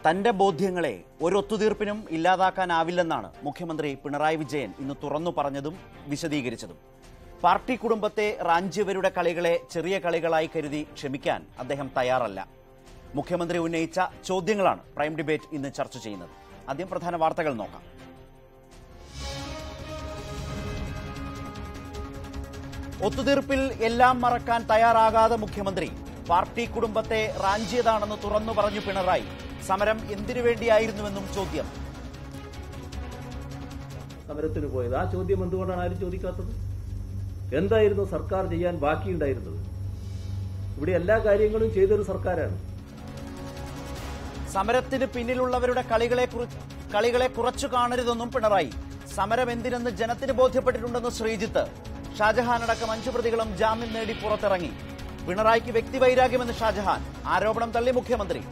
തന്റെ ബോധ്യങ്ങളെ ഒരു ഒത്തുതീർപ്പിനും ഇല്ലാതാക്കാനാവില്ലെന്നാണ് മുഖ്യമന്ത്രി പിണറായി വിജയൻ ഇന്ന് തുറന്നു പറഞ്ഞതും വിശദീകരിച്ചതും. പാർട്ടി കുടുംബത്തെ റാഞ്ചിയവരുടെ കളികളെ ചെറിയ കളികളായി കരുതി ക്ഷമിക്കാൻ അദ്ദേഹം തയ്യാറല്ല. മുഖ്യമന്ത്രി ഉന്നയിച്ച ചോദ്യങ്ങളാണ് പ്രൈം ഡിബേറ്റ് ഇന്ന് ചർച്ച ചെയ്യുന്നത്. ആദ്യം പ്രധാന വാർത്തകൾ നോക്കാം. ഒത്തുതീർപ്പിൽ എല്ലാം മറക്കാൻ തയ്യാറാകാതെ മുഖ്യമന്ത്രി പാർട്ടി കുടുംബത്തെ റാഞ്ചിയതാണെന്ന് തുറന്നു പറഞ്ഞു പിണറായി. സമരം എന്തിനു വേണ്ടിയായിരുന്നുവെന്നും ചോദ്യം. സമരത്തിന് പോയത് ആ ചോദ്യം എന്തുകൊണ്ടാണ് ആരും ചോദിക്കാത്തത്? എന്തായിരുന്നു സർക്കാർ ചെയ്യാൻ ബാക്കിയുണ്ടായിരുന്നത്? ഇവിടെ എല്ലാ കാര്യങ്ങളും ചെയ്തൊരു സർക്കാരാണ്. സമരത്തിന് പിന്നിലുള്ളവരുടെ കളികളെ കുറച്ചു കാണരുതെന്നും പിണറായി. സമരം എന്തിനെന്ന് ജനത്തിന് ബോധ്യപ്പെട്ടിട്ടുണ്ടെന്ന് ശ്രീജിത്ത്. ഷാജഹാൻ അടക്കം 5 പ്രതികളും ജാമ്യം നേടി പുറത്തിറങ്ങി. പിണറായിക്ക് വ്യക്തിവൈരാഗ്യമെന്ന് ഷാജഹാൻ. ആരോപണം തള്ളി മുഖ്യമന്ത്രി.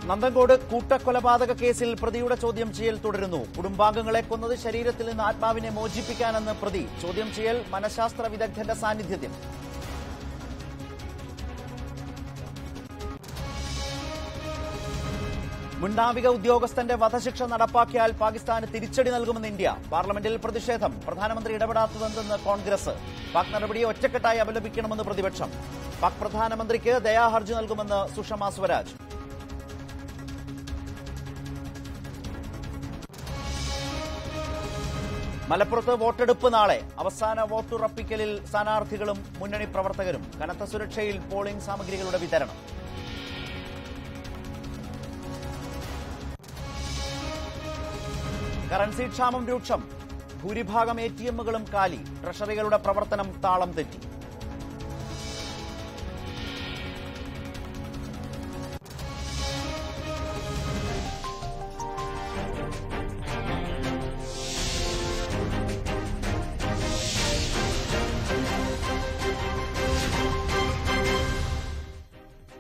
നന്തൻകോട് കൂട്ടക്കൊലപാതക കേസിൽ പ്രതിയുടെ ചോദ്യം ചെയ്യൽ തുടരുന്നു. കുടുംബാംഗങ്ങളെ കൊന്നത് ശരീരത്തിൽ നിന്ന് ആത്മാവിനെ മോചിപ്പിക്കാനെന്ന് പ്രതി. ചോദ്യം ചെയ്യൽ മനഃശാസ്ത്ര വിദഗ്ധന്റെ സാന്നിധ്യത്തിൽ. മുൻ നാവിക ഉദ്യോഗസ്ഥന്റെ വധശിക്ഷ നടപ്പാക്കിയാൽ പാകിസ്ഥാന് തിരിച്ചടി നൽകുമെന്ന് ഇന്ത്യ. പാർലമെന്റിൽ പ്രതിഷേധം. പ്രധാനമന്ത്രി ഇടപെടാത്തതെന്തെന്ന് കോൺഗ്രസ്. പാക് നടപടിയെ ഒറ്റക്കെട്ടായി അപലപിക്കണമെന്ന് പ്രതിപക്ഷം. പാക് പ്രധാനമന്ത്രിക്ക് ദയാഹർജി നൽകുമെന്ന് സുഷമ സ്വരാജ്. മലപ്പുറത്ത് വോട്ടെടുപ്പ് നാളെ. അവസാന വോട്ടുറപ്പിക്കലിൽ സ്ഥാനാർത്ഥികളും മുന്നണി പ്രവർത്തകരും. കനത്ത സുരക്ഷയിൽ പോളിംഗ് സാമഗ്രികളുടെ വിതരണം. കറൻസി ക്ഷാമം രൂക്ഷം. ഭൂരിഭാഗം ATMകളും കാലി. ട്രഷറികളുടെ പ്രവർത്തനം താളം തെറ്റി.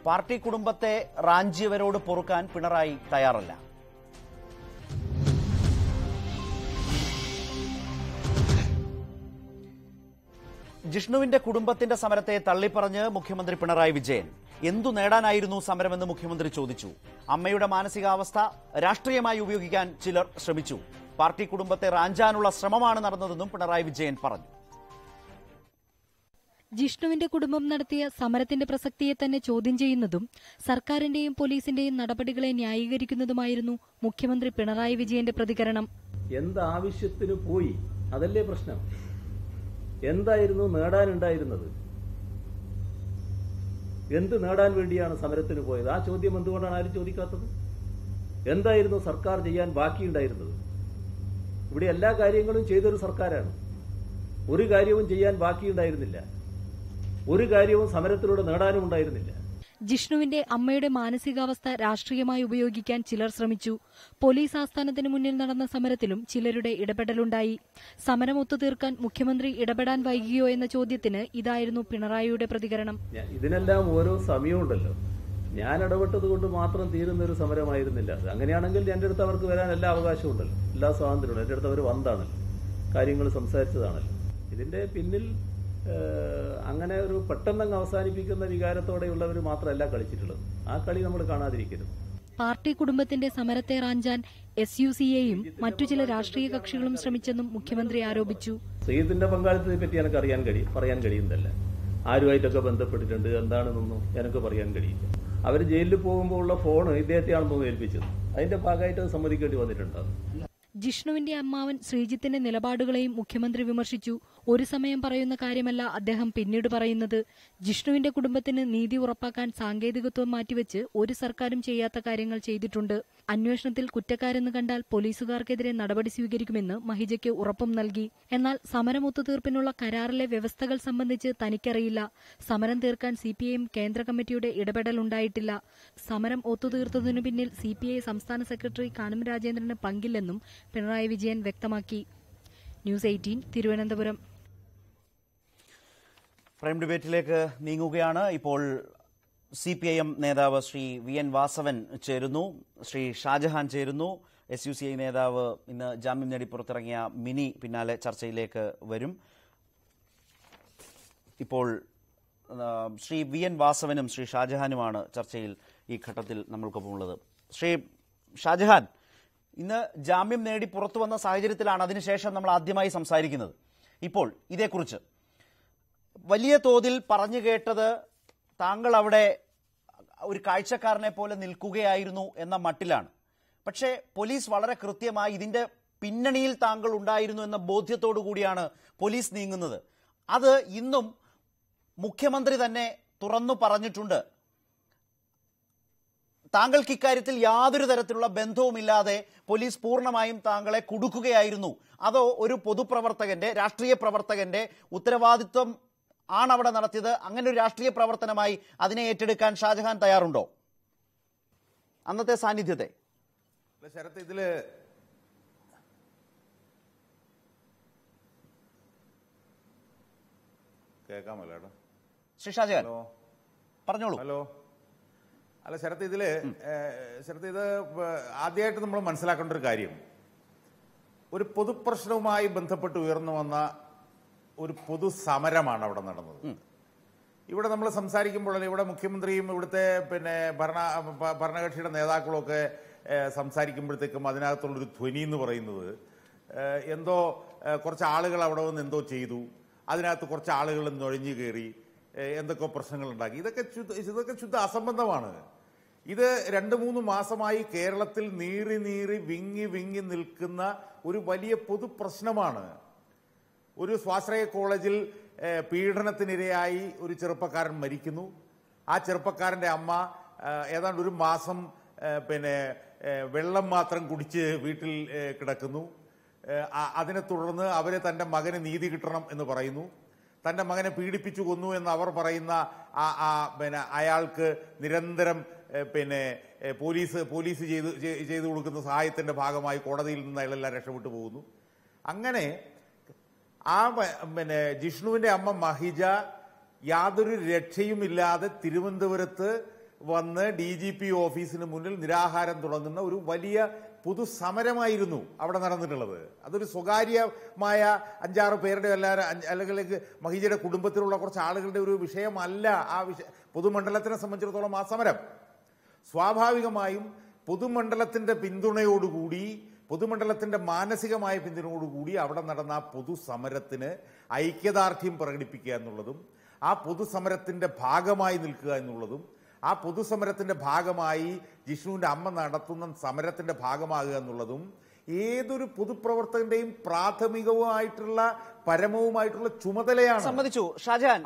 പാർട്ടി കുടുംബത്തെ റാഞ്ചിയവരോട് പൊറുക്കാൻ പിണറായി തയ്യാറല്ല. ജിഷ്ണുവിന്റെ കുടുംബത്തിന്റെ സമരത്തെ തള്ളിപ്പറഞ്ഞ് മുഖ്യമന്ത്രി പിണറായി വിജയൻ. എന്തു നേടാനായിരുന്നു സമരമെന്ന് മുഖ്യമന്ത്രി ചോദിച്ചു. അമ്മയുടെ മാനസികാവസ്ഥ രാഷ്ട്രീയമായി ഉപയോഗിക്കാൻ ചിലർ ശ്രമിച്ചു. പാർട്ടി കുടുംബത്തെ റാഞ്ചാനുള്ള ശ്രമമാണ് നടന്നതെന്നും പിണറായി വിജയൻ പറഞ്ഞു. ജിഷ്ണുവിന്റെ കുടുംബം നടത്തിയ സമരത്തിന്റെ പ്രസക്തിയെ തന്നെ ചോദ്യം ചെയ്യുന്നതും സർക്കാരിന്റെയും പോലീസിന്റെയും നടപടികളെ ന്യായീകരിക്കുന്നതുമായിരുന്നു മുഖ്യമന്ത്രി പിണറായി വിജയന്റെ പ്രതികരണം. എന്താവശ്യത്തിന് പോയി? അതല്ലേ പ്രശ്നം. എന്തായിരുന്നു നേടാനുണ്ടായിരുന്നത്? എന്ത് നേടാൻ വേണ്ടിയാണ് സമരത്തിന് പോയത്? ആ ചോദ്യം എന്തുകൊണ്ടാണ് ആരും ചോദിക്കാത്തത്? എന്തായിരുന്നു സർക്കാർ ചെയ്യാൻ ബാക്കിയുണ്ടായിരുന്നത്? ഇവിടെ എല്ലാ കാര്യങ്ങളും ചെയ്തൊരു സർക്കാരാണ്. ഒരു കാര്യവും ചെയ്യാൻ ബാക്കിയുണ്ടായിരുന്നില്ല. ഒരു കാര്യവും സമരത്തിലൂടെ നേടാനും ഉണ്ടായിരുന്നില്ല. ജിഷ്ണുവിന്റെ അമ്മയുടെ മാനസികാവസ്ഥ രാഷ്ട്രീയമായി ഉപയോഗിക്കാൻ ചിലർ ശ്രമിച്ചു. പോലീസ് ആസ്ഥാനത്തിന് മുന്നിൽ നടന്ന സമരത്തിലും ചിലരുടെ ഇടപെടലുണ്ടായി. സമരം ഒത്തുതീർക്കാൻ മുഖ്യമന്ത്രി ഇടപെടാൻ വൈകിയോ എന്ന ചോദ്യത്തിന് ഇതായിരുന്നു പിണറായിയുടെ പ്രതികരണം. ഇതിനെല്ലാം ഓരോ സമയമുണ്ടല്ലോ. ഞാൻ ഇടപെട്ടത് കൊണ്ട് മാത്രം തീരുന്ന ഒരു സമരമായിരുന്നില്ല. അങ്ങനെയാണെങ്കിൽ എന്റെ അടുത്ത് അവർക്ക് വരാൻ എല്ലാ അവകാശവും ഉണ്ടല്ലോ, എല്ലാ സ്വാതന്ത്ര്യമുണ്ട്. എന്റെ അടുത്ത് അവർ വന്നതാണല്ലോ, കാര്യങ്ങൾ സംസാരിച്ചതാണല്ലോ. ഇതിന്റെ പിന്നിൽ അങ്ങനെ ഒരു പെട്ടെന്നങ്ങ് അവസാനിപ്പിക്കുന്ന വികാരത്തോടെയുള്ളവർ മാത്രമല്ല കളിച്ചിട്ടുള്ളത്. ആ കളി നമ്മൾ കാണാതിരിക്കരുത്. പാർട്ടി കുടുംബത്തിന്റെ സമരത്തെ റാഞ്ചാൻ SUCയെയും മറ്റു ചില രാഷ്ട്രീയ കക്ഷികളും ശ്രമിച്ചെന്നും മുഖ്യമന്ത്രി ആരോപിച്ചു. ശ്രീജിത്തിന്റെ പങ്കാളിത്തത്തെ പറ്റി എനിക്ക് പറയാൻ കഴിയുന്നതല്ല. ആരുമായിട്ടൊക്കെ ബന്ധപ്പെട്ടിട്ടുണ്ട് എന്താണെന്നൊന്നും എനിക്ക് പറയാൻ കഴിയില്ല. അവർ ജയിലിൽ പോകുമ്പോൾ ഉള്ള ഫോൺ ഇദ്ദേഹത്തെയാണെന്ന് ഏൽപ്പിച്ചത്. അതിന്റെ ഭാഗമായിട്ട് അത് സമ്മതിക്കേണ്ടി വന്നിട്ടുണ്ടാകും. ജിഷ്ണുവിന്റെ അമ്മാവൻ ശ്രീജിത്തിന്റെ നിലപാടുകളെയും മുഖ്യമന്ത്രി വിമർശിച്ചു. ഒരു സമയം പറയുന്ന കാര്യമല്ല അദ്ദേഹം പിന്നീട് പറയുന്നത്. ജിഷ്ണുവിന്റെ കുടുംബത്തിന് നീതി ഉറപ്പാക്കാൻ സാങ്കേതികത്വം മാറ്റിവെച്ച് ഒരു സർക്കാരും ചെയ്യാത്ത കാര്യങ്ങൾ ചെയ്തിട്ടുണ്ട്. അന്വേഷണത്തിൽ കുറ്റക്കാരെന്ന് കണ്ടാൽ പോലീസുകാർക്കെതിരെ നടപടി സ്വീകരിക്കുമെന്ന് മഹിജയ്ക്ക് ഉറപ്പും നൽകി. എന്നാൽ സമരം ഒത്തുതീർപ്പിനുള്ള കരാറിലെ വ്യവസ്ഥകൾ സംബന്ധിച്ച് തനിക്കറിയില്ല. സമരം തീർക്കാൻ CPIM കേന്ദ്ര കമ്മിറ്റിയുടെ ഇടപെടലുണ്ടായിട്ടില്ല. സമരം ഒത്തുതീർത്തതിനു പിന്നിൽ CPI സംസ്ഥാന സെക്രട്ടറി കാനം രാജേന്ദ്രന് പങ്കില്ലെന്നും പിണറായി വിജയൻ വ്യക്തമാക്കി. ന്യൂസ് 18 തിരുവനന്തപുരം. പ്രൈം ഡിബേറ്റിലേക്ക് നീങ്ങുകയാണ്. ഇപ്പോൾ CPIM നേതാവ് ശ്രീ VN വാസവൻ ചേരുന്നു. ശ്രീ ഷാജഹാൻ ചേരുന്നു. SUCI നേതാവ് ഇന്ന് ജാമ്യം നേടി പുറത്തിറങ്ങിയ മിനി പിന്നാലെ ചർച്ചയിലേക്ക് വരും. ഇപ്പോൾ ശ്രീ VN വാസവനും ശ്രീ ഷാജഹാനുമാണ് ചർച്ചയിൽ ഈ ഘട്ടത്തിൽ നമ്മൾക്കൊപ്പം ഉള്ളത്. ശ്രീ ഷാജഹാൻ, ഇന്ന് ജാമ്യം നേടി പുറത്തു വന്ന സാഹചര്യത്തിലാണ് അതിനുശേഷം നമ്മൾ ആദ്യമായി സംസാരിക്കുന്നത്. ഇപ്പോൾ ഇതേക്കുറിച്ച് വലിയ തോതിൽ പറഞ്ഞു കേട്ടത് താങ്കൾ അവിടെ ഒരു കാഴ്ചക്കാരനെ പോലെ നിൽക്കുകയായിരുന്നു എന്ന മട്ടിലാണ്. പക്ഷേ പോലീസ് വളരെ കൃത്യമായി ഇതിന്റെ പിന്നണിയിൽ താങ്കൾ ഉണ്ടായിരുന്നു എന്ന ബോധ്യത്തോടു കൂടിയാണ് പോലീസ് നീങ്ങുന്നത്. അത് ഇന്നും മുഖ്യമന്ത്രി തന്നെ തുറന്നു പറഞ്ഞിട്ടുണ്ട്. താങ്കൾക്ക് ഇക്കാര്യത്തിൽ യാതൊരു തരത്തിലുള്ള ബന്ധവുമില്ലാതെ പോലീസ് പൂർണ്ണമായും താങ്കളെ കുടുക്കുകയായിരുന്നു. അതോ ഒരു പൊതുപ്രവർത്തകന്റെ, രാഷ്ട്രീയ പ്രവർത്തകന്റെ ഉത്തരവാദിത്വം ആണ് അവിടെ നടത്തിയത്? അങ്ങനെ ഒരു രാഷ്ട്രീയ പ്രവർത്തനമായി അതിനെ ഏറ്റെടുക്കാൻ ഷാജഹാൻ തയ്യാറുണ്ടോ? അന്നത്തെ സാന്നിധ്യത്തെ ശരത്ത്, ഇതില് കേൾക്കാമല്ലോ ശ്രീ ഷാജഹാൻ, പറഞ്ഞോളൂ. ഹലോ. അല്ല ശരത്ത്, ഇത് ആദ്യമായിട്ട് നമ്മൾ മനസ്സിലാക്കേണ്ട ഒരു കാര്യം, ഒരു പൊതുപ്രശ്നവുമായി ബന്ധപ്പെട്ട് ഉയർന്നു വന്ന ഒരു പൊതുസമരമാണ് അവിടെ നടന്നത്. ഇവിടെ നമ്മൾ സംസാരിക്കുമ്പോൾ ഇവിടെ മുഖ്യമന്ത്രിയും ഇവിടുത്തെ ഭരണകക്ഷിയുടെ നേതാക്കളൊക്കെ സംസാരിക്കുമ്പോഴത്തേക്കും അതിനകത്തുള്ളൊരു ധ്വനി എന്ന് പറയുന്നത് എന്തോ കുറച്ച് ആളുകൾ അവിടെ വന്ന് എന്തോ ചെയ്തു, അതിനകത്ത് കുറച്ച് ആളുകൾ നുഴഞ്ഞു കയറി എന്തൊക്കെ പ്രശ്നങ്ങൾ ഉണ്ടാക്കി. ഇതൊക്കെ ശുദ്ധ അസംബന്ധമാണ്. ഇത് 2-3 മാസമായി കേരളത്തിൽ നീറി വിങ്ങി നിൽക്കുന്ന ഒരു വലിയ പൊതുപ്രശ്നമാണ്. ഒരു സ്വാശ്രയ കോളേജിൽ പീഡനത്തിനിരയായി ഒരു ചെറുപ്പക്കാരൻ മരിക്കുന്നു. ആ ചെറുപ്പക്കാരന്റെ അമ്മ ഏതാണ്ട് 1 മാസം വെള്ളം മാത്രം കുടിച്ച് വീട്ടിൽ കിടക്കുന്നു. അതിനെ തുടർന്ന് അവര് തന്റെ മകന് നീതി കിട്ടണം എന്ന് പറയുന്നു. തന്റെ മകനെ പീഡിപ്പിച്ചു കൊന്നു എന്ന് അവർ പറയുന്ന അയാൾക്ക് നിരന്തരം പോലീസ് ചെയ്തു കൊടുക്കുന്ന സഹായത്തിന്റെ ഭാഗമായി കോടതിയിൽ നിന്ന് അയാളെല്ലാം രക്ഷപ്പെട്ടു പോകുന്നു. അങ്ങനെ ജിഷ്ണുവിന്റെ അമ്മ മഹിജ യാതൊരു രക്ഷയുമില്ലാതെ തിരുവനന്തപുരത്ത് വന്ന് DGP ഓഫീസിന് മുന്നിൽ നിരാഹാരം തുടങ്ങുന്ന ഒരു വലിയ പൊതുസമരമായിരുന്നു അവിടെ നടന്നിട്ടുള്ളത്. അതൊരു സ്വകാര്യമായ 5-6 പേരുടെ അല്ലെങ്കിൽ മഹിജയുടെ കുടുംബത്തിലുള്ള കുറച്ച് ആളുകളുടെ ഒരു വിഷയമല്ല. ആ പൊതുമണ്ഡലത്തിനെ സംബന്ധിച്ചിടത്തോളം ആ സമരം സ്വാഭാവികമായും പൊതുമണ്ഡലത്തിന്റെ പിന്തുണയോടുകൂടി, പൊതുമണ്ഡലത്തിന്റെ മാനസികമായ പിന്തുണയോടുകൂടി അവിടെ നടന്ന ആ പൊതുസമരത്തിന് ഐക്യദാർഢ്യം പ്രകടിപ്പിക്കുക എന്നുള്ളതും, ആ പൊതുസമരത്തിന്റെ ഭാഗമായി നിൽക്കുക എന്നുള്ളതും, ആ പൊതുസമരത്തിന്റെ ഭാഗമായി ജിഷ്ണുവിന്റെ അമ്മ നടത്തുന്ന സമരത്തിന്റെ ഭാഗമാകുക എന്നുള്ളതും ഏതൊരു പൊതുപ്രവർത്തകന്റെയും പ്രാഥമികവുമായിട്ടുള്ള പരമവുമായിട്ടുള്ള ചുമതലയാണ്. സമ്മതിച്ചു. ഷാജഹാൻ,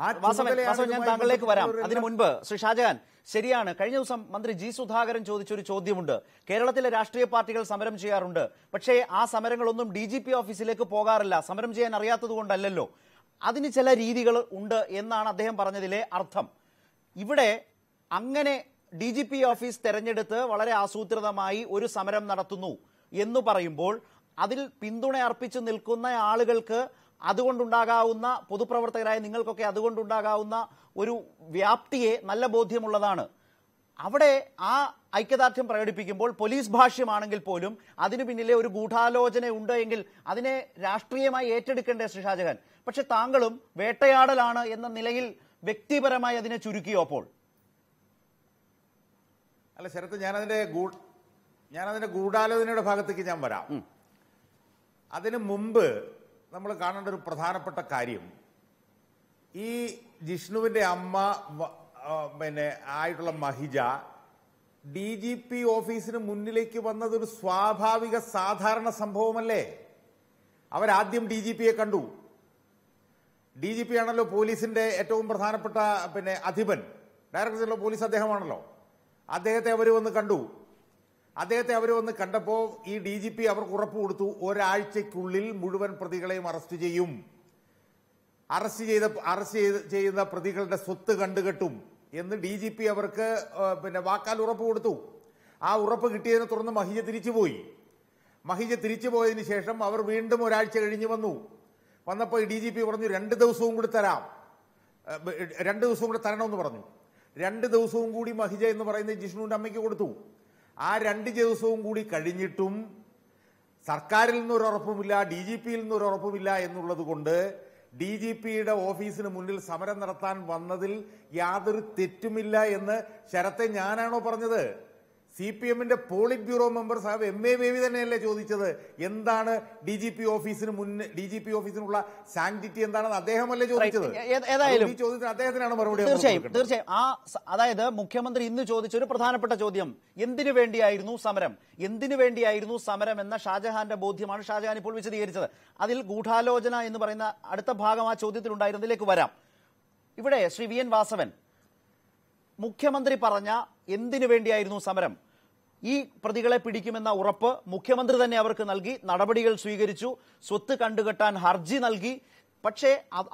ഞാൻ താങ്കളിലേക്ക് വരാം. അതിനു മുൻപ് ശ്രീ ഷാജഹാൻ, ശരിയാണ്, കഴിഞ്ഞ ദിവസം മന്ത്രി G. സുധാകരൻ ചോദിച്ചൊരു ചോദ്യമുണ്ട്. കേരളത്തിലെ രാഷ്ട്രീയ പാർട്ടികൾ സമരം ചെയ്യാറുണ്ട്, പക്ഷേ ആ സമരങ്ങളൊന്നും DGP ഓഫീസിലേക്ക് പോകാറില്ല. സമരം ചെയ്യാൻ അറിയാത്തത് കൊണ്ടല്ലോ, അതിന് ചില രീതികൾ ഉണ്ട് എന്നാണ് അദ്ദേഹം പറഞ്ഞതിലെ അർത്ഥം. ഇവിടെ അങ്ങനെ DGP ഓഫീസ് തെരഞ്ഞെടുത്ത് വളരെ ആസൂത്രിതമായി ഒരു സമരം നടത്തുന്നു എന്ന് പറയുമ്പോൾ അതിൽ പിന്തുണ അർപ്പിച്ചു നിൽക്കുന്ന ആളുകൾക്ക് അതുകൊണ്ടുണ്ടാകാവുന്ന, പൊതുപ്രവർത്തകരായ നിങ്ങൾക്കൊക്കെ അതുകൊണ്ടുണ്ടാകാവുന്ന ഒരു വ്യാപ്തിയെ നല്ല ബോധ്യമുള്ളതാണ്. അവിടെ ആ ഐക്യദാർഢ്യം പ്രകടിപ്പിക്കുമ്പോൾ പോലീസ് ഭാഷ്യമാണെങ്കിൽ പോലും അതിനു പിന്നിലെ ഒരു ഗൂഢാലോചന ഉണ്ട് എങ്കിൽ അതിനെ രാഷ്ട്രീയമായി ഏറ്റെടുക്കേണ്ടേ ശ്രീ ഷാജഹാൻ? പക്ഷെ താങ്കളും വേട്ടയാടലാണ് എന്ന നിലയിൽ വ്യക്തിപരമായി അതിനെ ചുരുക്കിയോ? അപ്പോൾ അല്ല ശരത്ത്, ഞാനതിന്റെ ഗൂഢാലോചനയുടെ ഭാഗത്തേക്ക് ഞാൻ വരാം. അതിനു മുമ്പ് നമ്മൾ കാണേണ്ട ഒരു പ്രധാനപ്പെട്ട കാര്യം, ഈ ജിഷ്ണുവിന്റെ അമ്മ ആയിട്ടുള്ള മഹിജ DGP ഓഫീസിന് മുന്നിലേക്ക് വന്നത് ഒരു സ്വാഭാവിക സാധാരണ സംഭവമല്ലേ? അവരാദ്യം DGPയെ കണ്ടു. DGP ആണല്ലോ പോലീസിന്റെ ഏറ്റവും പ്രധാനപ്പെട്ട അധിപൻ, ഡയറക്ടർ ജനറൽ ഓഫ് പോലീസ് അദ്ദേഹമാണല്ലോ. അദ്ദേഹത്തെ അവർ വന്ന് കണ്ടു. അദ്ദേഹത്തെ അവർ വന്ന് കണ്ടപ്പോൾ ഈ DGP അവർക്ക് ഉറപ്പ് കൊടുത്തു, ഒരാഴ്ചക്കുള്ളിൽ മുഴുവൻ പ്രതികളെയും അറസ്റ്റ് ചെയ്യും, അറസ്റ്റ് ചെയ്യുന്ന പ്രതികളുടെ സ്വത്ത് കണ്ടുകെട്ടും എന്ന് DGP അവർക്ക് വാക്കാൽ ഉറപ്പ് കൊടുത്തു. ആ ഉറപ്പ് കിട്ടിയതിനെ തുടർന്ന് മഹിജ തിരിച്ചുപോയി. മഹിജ തിരിച്ചുപോയതിനു ശേഷം അവർ വീണ്ടും ഒരാഴ്ച കഴിഞ്ഞ് വന്നപ്പോൾ DGP പറഞ്ഞു 2 ദിവസവും കൂടി തരാം, 2 ദിവസവും കൂടി തരണമെന്ന് പറഞ്ഞു. 2 ദിവസവും കൂടി മഹിജ എന്ന് പറയുന്നത് ജിഷ്ണുവിന്റെ അമ്മയ്ക്ക് കൊടുത്തു. ആ 2 ദിവസവും കൂടി കഴിഞ്ഞിട്ടും സർക്കാരിൽ നിന്നൊരു ഉറപ്പുമില്ല, DGPയിൽ നിന്നൊരു ഉറപ്പുമില്ല എന്നുള്ളത് കൊണ്ട് DGPയുടെ ഓഫീസിന് മുന്നിൽ സമരം നടത്താൻ വന്നതിൽ യാതൊരു തെറ്റുമില്ല എന്ന് ശരത്തെ ഞാനാണോ പറഞ്ഞത്? CPMന്റെ politburo member Sahib MA Baby തന്നെയല്ലേ ചോദിച്ചത് എന്താണ് DGP ഓഫീസിനുള്ള സാങ്ക്ടിറ്റി എന്താണെന്ന് അദ്ദേഹമല്ലേ ചോദിച്ചത്? ഏതായാലും ഈ ചോദ്യത്തിന് അദ്ദേഹത്തിനാണ് മറുപടി. തീർച്ചയായും അതായത് മുഖ്യമന്ത്രി ഇന്ന് ചോദിച്ച ഒരു പ്രധാനപ്പെട്ട ചോദ്യം, എന്തിനു വേണ്ടിയായിരുന്നു സമരം എന്ന ഷാജഹാന്റെ ബോധ്യമാണ് ഷാജഹാൻ ഇപ്പോൾ വിശദീകരിച്ചത്. അതിൽ ഗൂഢാലോചന എന്ന് പറയുന്ന അടുത്ത ഭാഗം ആ ചോദ്യത്തിൽ ഉണ്ടായിരുന്നതിലേക്ക് വരാം. ഇവിടെ ശ്രീ VN വാസവൻ, മുഖ്യമന്ത്രി പറഞ്ഞ എന്തിനു വേണ്ടിയായിരുന്നു സമരം, ഈ പ്രതികളെ പിടിക്കുമെന്ന ഉറപ്പ് മുഖ്യമന്ത്രി തന്നെ അവർക്ക് നൽകി, നടപടികൾ സ്വീകരിച്ചു, സ്വത്ത് കണ്ടുകെട്ടാൻ ഹർജി നൽകി. പക്ഷേ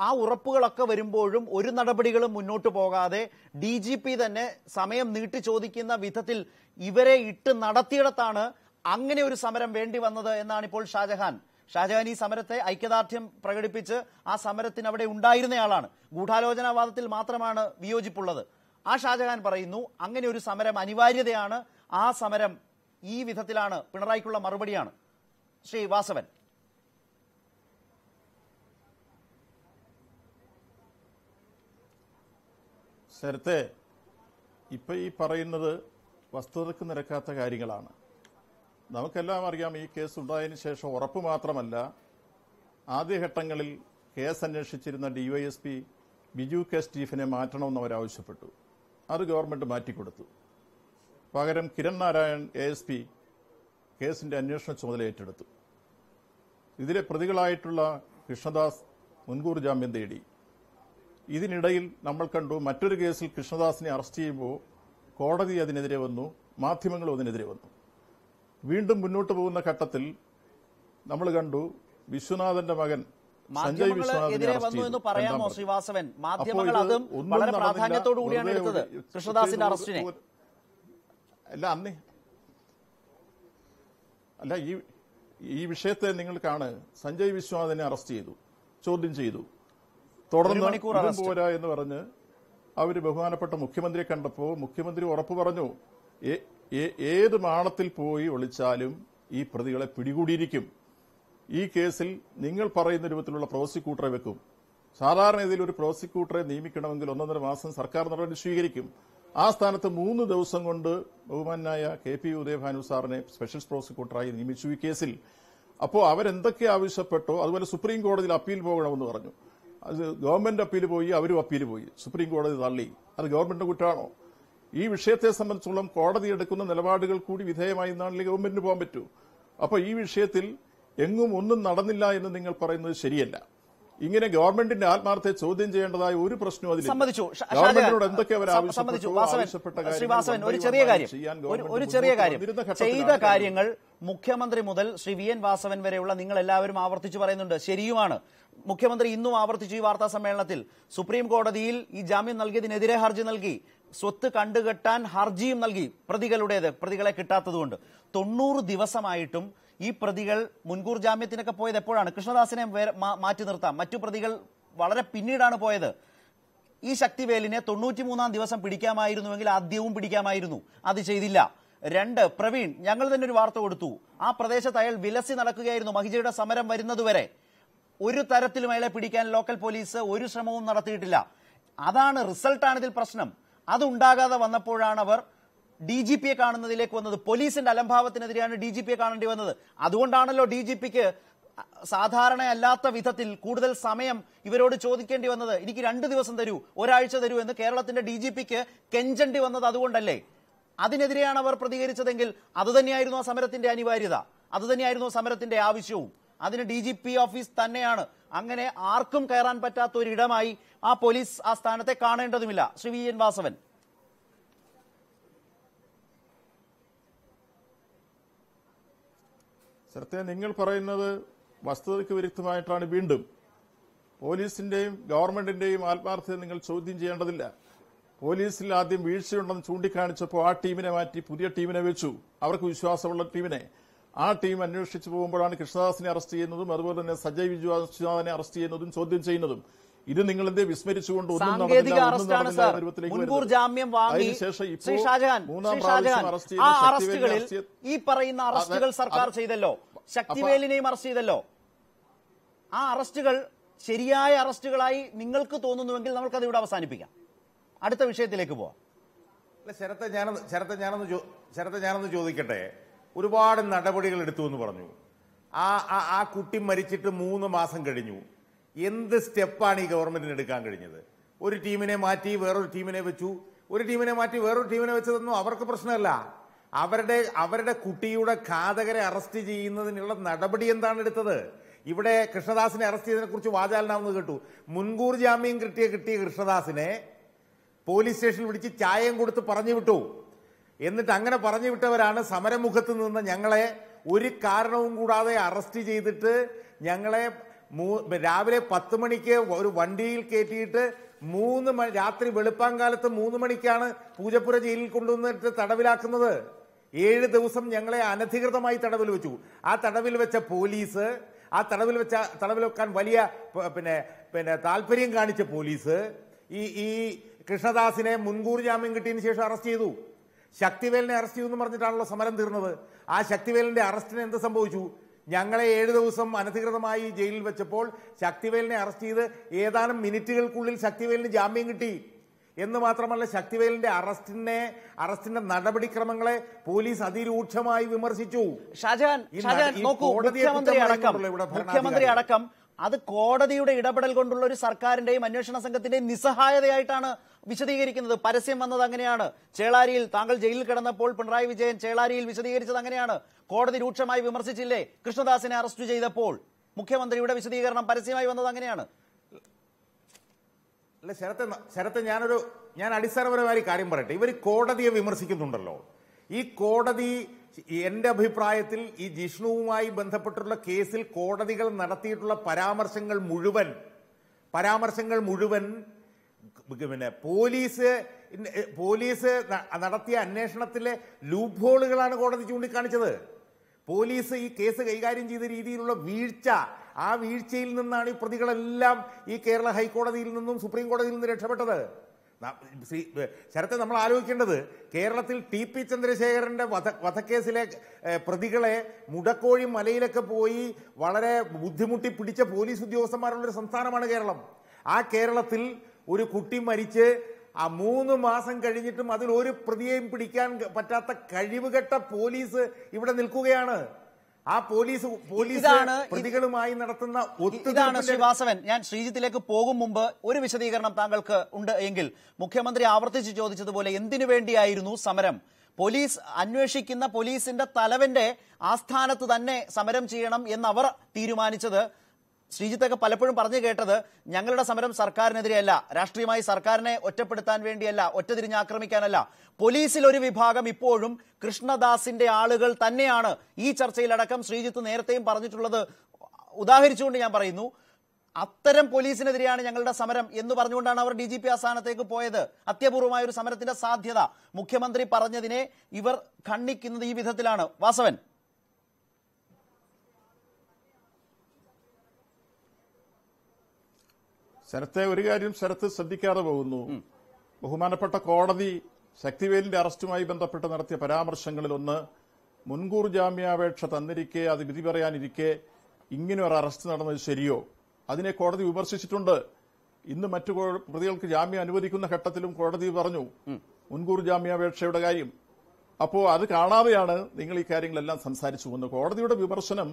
ആ ഉറപ്പുകളൊക്കെ വരുമ്പോഴും ഒരു നടപടികളും മുന്നോട്ട് പോകാതെ DGP തന്നെ സമയം നീട്ടി ചോദിക്കുന്ന വിധത്തിൽ ഇവരെ ഇട്ട് നടത്തിയിടത്താണ് അങ്ങനെ ഒരു സമരം വേണ്ടി വന്നത് എന്നാണ് ഇപ്പോൾ ഷാജഹാൻ ഈ സമരത്തെ ഐക്യദാർഢ്യം പ്രകടിപ്പിച്ച് ആ സമരത്തിന് അവിടെ ഉണ്ടായിരുന്നയാളാണ്. ഗൂഢാലോചനാവാദത്തിൽ മാത്രമാണ് വിയോജിപ്പുള്ളത്. ആ ഷാജഹാൻ പറയുന്നു അങ്ങനെ ഒരു സമരം അനിവാര്യതയാണ്, ആ സമരം ഈ വിധത്തിലാണ്, പിണറായിക്കുള്ള മറുപടിയാണ്. ശ്രീ വാസവൻ. ശരത്തെ, ഇപ്പൊ ഈ പറയുന്നത് വസ്തുതയ്ക്ക് നിരക്കാത്ത കാര്യങ്ങളാണ്. നമുക്കെല്ലാം അറിയാം, ഈ കേസ് ഉണ്ടായതിനു ശേഷം ഉറപ്പ് മാത്രമല്ല, ആദ്യഘട്ടങ്ങളിൽ കേസ് അന്വേഷിച്ചിരുന്ന DYSP ബിജു കെ സ്റ്റീഫനെ മാറ്റണമെന്ന് അവരാവശ്യപ്പെട്ടു. അത് ഗവൺമെന്റ് മാറ്റിക്കൊടുത്തു. പകരം കിരൺ നാരായൺ ASP കേസിന്റെ അന്വേഷണ ചുമതല ഏറ്റെടുത്തു. ഇതിലെ പ്രതികളായിട്ടുള്ള കൃഷ്ണദാസ് മുൻകൂർ ജാമ്യം തേടി. ഇതിനിടയിൽ നമ്മൾ കണ്ടു മറ്റൊരു കേസിൽ കൃഷ്ണദാസിനെ അറസ്റ്റ് ചെയ്യുമ്പോൾ കോടതി അതിനെതിരെ വന്നു, മാധ്യമങ്ങളും അതിനെതിരെ വന്നു. വീണ്ടും മുന്നോട്ട് പോകുന്ന ഘട്ടത്തിൽ നമ്മൾ കണ്ടു വിശ്വനാഥന്റെ മകൻ സഞ്ജയ് വിശ്വനാഥിനെ അറസ്റ്റ് ചെയ്തു. പറയാമോ ശ്രീവാസവൻ? മാധ്യമങ്ങൾ അതും വളരെ പ്രാധാന്യത്തോടു കൂടിയാണ് എടുത്തത്, കൃഷ്ണദാസിന്റെ അറസ്റ്റിനെ. അല്ല, ഈ വിഷയത്തെ നിങ്ങൾ കാണ്. സഞ്ജയ് വിശ്വനാഥിനെ അറസ്റ്റ് ചെയ്തു, ചോദ്യം ചെയ്തു. തുടർന്ന് പോരാ എന്ന് പറഞ്ഞ് അവര് ബഹുമാനപ്പെട്ട മുഖ്യമന്ത്രിയെ കണ്ടപ്പോൾ മുഖ്യമന്ത്രി ഉറപ്പ് പറഞ്ഞു, ഏത് മാളത്തിൽ പോയി ഒളിച്ചാലും ഈ പ്രതികളെ പിടികൂടിയിരിക്കും. ഈ കേസിൽ നിങ്ങൾ പറയുന്ന രൂപത്തിലുള്ള പ്രോസിക്യൂട്ടറെ വെക്കും. സാധാരണ ഇതിൽ ഒരു പ്രോസിക്യൂട്ടറെ നിയമിക്കണമെങ്കിൽ 1.5 മാസം സർക്കാർ നടപടി സ്വീകരിക്കും. ആ സ്ഥാനത്ത് 3 ദിവസം കൊണ്ട് ബഹുമാനായ KP ഉദയഭാനു സാറിനെ സ്പെഷ്യൽ പ്രോസിക്യൂട്ടറായി നിയമിച്ചു ഈ കേസിൽ. അപ്പോൾ അവരെന്തൊക്കെ ആവശ്യപ്പെട്ടോ, അതുപോലെ സുപ്രീം കോടതിയിൽ അപ്പീൽ പോകണമെന്ന് പറഞ്ഞു. അത് ഗവൺമെന്റ് അപ്പീൽ പോയി, അവരും അപ്പീൽ പോയി, സുപ്രീം കോടതി തള്ളി. അത് ഗവൺമെന്റിന്റെ കുറ്റമാണോ? ഈ വിഷയത്തെ സംബന്ധിച്ചോളം കോടതി എടുക്കുന്ന നിലപാടുകൾ കൂടി വിധേയമായി എന്നാണല്ലേ ഗവൺമെന്റിന് പോകാൻ പറ്റൂ. അപ്പോൾ ഈ വിഷയത്തിൽ എങ്ങും ഒന്നും നടന്നില്ല എന്ന് നിങ്ങൾ പറയുന്നത് ശരിയല്ല. ഇങ്ങനെ ഗവൺമെന്റിന്റെ ആത്മാർത്ഥത്തെ ചോദ്യം ചെയ്യേണ്ടതായ ഒരു പ്രശ്നവും അതിൽ. ഗവൺമെന്റിനോട് എന്തൊക്കെ അവർ ആവശ്യപ്പെട്ട ചെയ്ത കാര്യങ്ങൾ മുഖ്യമന്ത്രി മുതൽ ശ്രീ VN വാസവൻ വരെയുള്ള നിങ്ങൾ എല്ലാവരും ആവർത്തിച്ചു പറയുന്നുണ്ട്, ശരിയുമാണ്. മുഖ്യമന്ത്രി ഇന്നും ആവർത്തിച്ചു ഈ വാർത്താ സമ്മേളനത്തിൽ. സുപ്രീം കോടതിയിൽ ഈ ജാമ്യം നൽകിയതിനെതിരെ ഹർജി നൽകി, സ്വത്ത് കണ്ടുകെട്ടാൻ ഹർജിയും നൽകി, പ്രതികളെ കിട്ടാത്തതുകൊണ്ട്. 90 ദിവസമായിട്ടും ഈ പ്രതികൾ മുൻകൂർ ജാമ്യത്തിനൊക്കെ പോയത് എപ്പോഴാണ്? കൃഷ്ണദാസിനെ മാറ്റി നിർത്താം, മറ്റു പ്രതികൾ വളരെ പിന്നീടാണ് പോയത്. ഈ ശക്തിവേലിനെ 93-ാം ദിവസം പിടിക്കാമായിരുന്നുവെങ്കിൽ ആദ്യവും പിടിക്കാമായിരുന്നു, അത് ചെയ്തില്ല. 2, പ്രവീൺ, ഞങ്ങൾ തന്നെ ഒരു വാർത്ത കൊടുത്തു, ആ പ്രദേശത്ത് അയാൾ വിലസി നടക്കുകയായിരുന്നു മഹിജയുടെ സമരം വരുന്നതുവരെ. ഒരു തരത്തിലും അയാളെ പിടിക്കാൻ ലോക്കൽ പോലീസ് ഒരു ശ്രമവും നടത്തിയിട്ടില്ല. അതാണ് റിസൾട്ടാണ് ഇതിൽ പ്രശ്നം. അതുണ്ടാകാതെ വന്നപ്പോഴാണ് അവർ DGPയെ കാണുന്നതിലേക്ക് വന്നത്. പോലീസിന്റെ അലംഭാവത്തിനെതിരെയാണ് DGPയെ കാണേണ്ടി വന്നത്. അതുകൊണ്ടാണല്ലോ DGPക്ക് സാധാരണയല്ലാത്ത വിധത്തിൽ കൂടുതൽ സമയം ഇവരോട് ചോദിക്കേണ്ടി വന്നത്. എനിക്ക് 2 ദിവസം തരൂ, ഒരാഴ്ച തരൂ എന്ന് കേരളത്തിന്റെ DGPക്ക് കെഞ്ചേണ്ടി വന്നത് അതുകൊണ്ടല്ലേ? അതിനെതിരെയാണ് അവർ പ്രതികരിച്ചതെങ്കിൽ അതുതന്നെയായിരുന്നു ആ സമരത്തിന്റെ അനിവാര്യത, അതുതന്നെയായിരുന്നു സമരത്തിന്റെ ആവശ്യവും. അതിന് DGP ഓഫീസ് തന്നെയാണ്. അങ്ങനെ ആർക്കും കയറാൻ പറ്റാത്ത ഒരിടമായി ആ പോലീസ് ആ സ്ഥാനത്തെ കാണേണ്ടതുമില്ല. ശ്രീ VN വാസവൻ. സത്യ, നിങ്ങൾ പറയുന്നത് വസ്തുതയ്ക്ക് വിരുദ്ധമായിട്ടാണ്. വീണ്ടും പോലീസിന്റെയും ഗവൺമെന്റിന്റെയും ആത്മാർത്ഥത നിങ്ങൾ ചോദ്യം ചെയ്യേണ്ടതില്ല. പോലീസിൽ ആദ്യം വീഴ്ചയുണ്ടെന്ന് ചൂണ്ടിക്കാണിച്ചപ്പോൾ ആ ടീമിനെ മാറ്റി പുതിയ ടീമിനെ വെച്ചു, അവർക്ക് വിശ്വാസമുള്ള ടീമിനെ. ആ ടീം അന്വേഷിച്ചു പോകുമ്പോഴാണ് കൃഷ്ണദാസിനെ അറസ്റ്റ് ചെയ്യുന്നതും അതുപോലെ തന്നെ സഞ്ജയ് വിശ്വനാഥിനെ അറസ്റ്റ് ചെയ്യുന്നതും ചോദ്യം ചെയ്യുന്നതും. ഇത് നിങ്ങൾ എന്തേ വിസ്മരിച്ചുകൊണ്ട് മുൻകൂർ ജാമ്യം വാങ്ങി ശ്രീ ഷാജഹാൻ, ആ അറസ്റ്റുകളിൽ ഈ പറയുന്ന അറസ്റ്റുകൾ സർക്കാർ ചെയ്തല്ലോ, ശക്തിവേലിനെയും അറസ്റ്റ് ചെയ്തല്ലോ. ആ അറസ്റ്റുകൾ ശരിയായ അറസ്റ്റുകളായി നിങ്ങൾക്ക് തോന്നുന്നുവെങ്കിൽ നമുക്കത് ഇവിടെ അവസാനിപ്പിക്കാം. അടുത്ത വിഷയത്തിലേക്ക് പോവാം. ശരത്തെ ഞാനൊന്ന് ചോദിക്കട്ടെ. ഒരുപാട് നടപടികൾ എടുത്തു എന്ന് പറഞ്ഞു. ആ കുട്ടി മരിച്ചിട്ട് 3 മാസം കഴിഞ്ഞു. എന്ത് സ്റ്റെപ്പാണ് ഈ ഗവൺമെന്റിന് എടുക്കാൻ കഴിഞ്ഞത്? ഒരു ടീമിനെ മാറ്റി വേറൊരു ടീമിനെ വെച്ചു, ഒരു ടീമിനെ മാറ്റി വേറൊരു ടീമിനെ വെച്ചതൊന്നും അവർക്ക് പ്രശ്നമല്ല. അവരുടെ കുട്ടിയുടെ ഘാതകരെ അറസ്റ്റ് ചെയ്യുന്നതിനുള്ള നടപടി എന്താണ് എടുത്തത്? ഇവിടെ കൃഷ്ണദാസിനെ അറസ്റ്റ് ചെയ്തതിനെ കുറിച്ച് വാചാലനാവുന്നത് കേട്ടു. മുൻകൂർ ജാമ്യം കിട്ടിയ കൃഷ്ണദാസിനെ പോലീസ് സ്റ്റേഷനിൽ വിളിച്ച് ചായയും കൊടുത്ത് പറഞ്ഞു വിട്ടു. എന്നിട്ട് അങ്ങനെ പറഞ്ഞു വിട്ടവരാണ് സമരമുഖത്ത് നിന്ന് ഞങ്ങളെ ഒരു കാരണവും കൂടാതെ അറസ്റ്റ് ചെയ്തിട്ട് ഞങ്ങളെ രാവിലെ 10 മണിക്ക് ഒരു വണ്ടിയിൽ കയറ്റിയിട്ട് രാത്രി വെളുപ്പാങ്കാലത്ത് 3 മണിക്കാണ് പൂജപ്പുര ജയിലിൽ കൊണ്ടുവന്നിട്ട് തടവിലാക്കുന്നത്. 7 ദിവസം ഞങ്ങളെ അനധികൃതമായി തടവിൽ വെച്ചു. ആ തടവിൽ വെച്ച പോലീസ്, തടവിൽ വെക്കാൻ വലിയ താല്പര്യം കാണിച്ച പോലീസ് ഈ കൃഷ്ണദാസിനെ മുൻകൂർ ജാമ്യം കിട്ടിയതിനു ശേഷം അറസ്റ്റ് ചെയ്തു. ശക്തിവേലിനെ അറസ്റ്റ് ചെയ്തു എന്ന് പറഞ്ഞിട്ടാണല്ലോ സമരം തീർന്നത്. ആ ശക്തിവേലിന്റെ അറസ്റ്റിന് എന്ത് സംഭവിച്ചു? ഞങ്ങളെ 7 ദിവസം അനധികൃതമായി ജയിലിൽ വെച്ചപ്പോൾ ശക്തിവേലിനെ അറസ്റ്റ് ചെയ്ത് ഏതാനും മിനിറ്റുകൾക്കുള്ളിൽ ശക്തിവേലിന് ജാമ്യം കിട്ടി. എന്ന് മാത്രമല്ല, ശക്തിവേലിന്റെ അറസ്റ്റിന്റെ നടപടിക്രമങ്ങളെ പോലീസ് അതിരൂക്ഷമായി വിമർശിച്ചു. ഷാജഹാൻ നോക്കൂ, മുഖ്യമന്ത്രി അടക്കം അത് കോടതിയുടെ ഇടപെടൽ കൊണ്ടുള്ള ഒരു സർക്കാരിന്റെയും അന്വേഷണ സംഘത്തിന്റെയും നിസ്സഹായതയായിട്ടാണ് വിശദീകരിക്കുന്നത്. പരസ്യം വന്നത് അങ്ങനെയാണ്. ചേളാരിയിൽ താങ്കൾ ജയിലിൽ കിടന്നപ്പോൾ പിണറായി വിജയൻ ചേളാരിയിൽ വിശദീകരിച്ചത് അങ്ങനെയാണ്. കോടതി രൂക്ഷമായി വിമർശിച്ചില്ലേ കൃഷ്ണദാസിനെ അറസ്റ്റ് ചെയ്തപ്പോൾ? മുഖ്യമന്ത്രിയുടെ വിശദീകരണം പരസ്യമായി വന്നത് അങ്ങനെയാണ്. അല്ല ശരത്തെ, ഞാൻ അടിസ്ഥാനപരമായ കാര്യം പറയട്ടെ. ഇവർ കോടതിയെ വിമർശിക്കുന്നുണ്ടല്ലോ. ഈ കോടതി എന്റെ അഭിപ്രായത്തിൽ ഈ ജിഷ്ണുവുമായി ബന്ധപ്പെട്ടുള്ള കേസിൽ കോടതികൾ നടത്തിയിട്ടുള്ള പരാമർശങ്ങൾ മുഴുവൻ പോലീസ് നടത്തിയ അന്വേഷണത്തിലെ ലൂപ്പ് ഹോളുകളാണ് കോടതി ചൂണ്ടിക്കാണിച്ചത്. പോലീസ് ഈ കേസ് കൈകാര്യം ചെയ്ത രീതിയിലുള്ള വീഴ്ച, ആ വീഴ്ചയിൽ നിന്നാണ് ഈ പ്രതികളെല്ലാം ഈ കേരള ഹൈക്കോടതിയിൽ നിന്നും സുപ്രീം കോടതിയിൽ നിന്നും രക്ഷപ്പെട്ടത്. ശരത്തെ, നമ്മൾ ആലോചിക്കേണ്ടത് കേരളത്തിൽ TP ചന്ദ്രശേഖരന്റെ വധക്കേസിലെ പ്രതികളെ മുടക്കോഴി മലയിലൊക്കെ പോയി വളരെ ബുദ്ധിമുട്ടി പിടിച്ച പോലീസ് ഉദ്യോഗസ്ഥന്മാരുള്ളൊരു സംസ്ഥാനമാണ് കേരളം. ആ കേരളത്തിൽ ഒരു കുട്ടി മരിച്ച് 3 മാസം കഴിഞ്ഞിട്ടും അതിൽ ഒരു പ്രതിയെയും പിടിക്കാൻ പറ്റാത്ത കഴിവുകെട്ട പോലീസ് ഇവിടെ നിൽക്കുകയാണ്. ആ പോലീസ് പ്രതികളുമായി നടത്തുന്ന ഇതാണ് ശ്രീവാസവൻ. ഞാൻ ശ്രീജിത്തിലേക്ക് പോകും മുമ്പ് ഒരു വിശദീകരണം താങ്കൾക്ക് ഉണ്ട് എങ്കിൽ. മുഖ്യമന്ത്രി ആവർത്തിച്ച് ചോദിച്ചതുപോലെ എന്തിനു വേണ്ടിയായിരുന്നു സമരം? പോലീസ് അന്വേഷിക്കുന്ന പോലീസിന്റെ തലവന്റെ ആസ്ഥാനത്ത് തന്നെ സമരം ചെയ്യണം എന്നവർ തീരുമാനിച്ചത്. ശ്രീജിത്തൊക്കെ പലപ്പോഴും പറഞ്ഞു കേട്ടത് ഞങ്ങളുടെ സമരം സർക്കാരിനെതിരെയല്ല, രാഷ്ട്രീയമായി സർക്കാരിനെ ഒറ്റപ്പെടുത്താൻ വേണ്ടിയല്ല, ഒറ്റതിരിഞ്ഞ് ആക്രമിക്കാനല്ല. പോലീസിൽ ഒരു വിഭാഗം ഇപ്പോഴും കൃഷ്ണദാസിന്റെ ആളുകൾ തന്നെയാണ്. ഈ ചർച്ചയിലടക്കം ശ്രീജിത്ത് നേരത്തെയും പറഞ്ഞിട്ടുള്ളത് ഉദാഹരിച്ചുകൊണ്ട് ഞാൻ പറയുന്നു. അത്തരം പോലീസിനെതിരെയാണ് ഞങ്ങളുടെ സമരം എന്ന് പറഞ്ഞുകൊണ്ടാണ് അവർ DGP ആസ്ഥാനത്തേക്ക് പോയത്. അത്യപൂർവമായ ഒരു സമരത്തിന്റെ സാധ്യത മുഖ്യമന്ത്രി പറഞ്ഞതിനെ ഇവർ ഖണ്ഡിക്കുന്നത് ഈ വിധത്തിലാണ്. വാസവൻ, ശരത്തെ, ഒരു കാര്യം ശരത്ത് ശ്രദ്ധിക്കാതെ പോകുന്നു. ബഹുമാനപ്പെട്ട കോടതി ശക്തിവേലിന്റെ അറസ്റ്റുമായി ബന്ധപ്പെട്ട് നടത്തിയ പരാമർശങ്ങളിൽ ഒന്ന്, മുൻകൂർ ജാമ്യാപേക്ഷ തന്നിരിക്കെ അത് വിധി പറയാനിരിക്കെ ഇങ്ങനെ ഒരു അറസ്റ്റ് നടന്നത് ശരിയോ? അതിനെ കോടതി വിമർശിച്ചിട്ടുണ്ട്. ഇന്ന് മറ്റു പ്രതികൾക്ക് ജാമ്യം അനുവദിക്കുന്ന ഘട്ടത്തിലും കോടതി പറഞ്ഞു മുൻകൂർ ജാമ്യാപേക്ഷയുടെ കാര്യം. അപ്പോ അത് കാണാതെയാണ് നിങ്ങൾ ഈ കാര്യങ്ങളെല്ലാം സംസാരിച്ചു പോകുന്നത്. കോടതിയുടെ വിമർശനം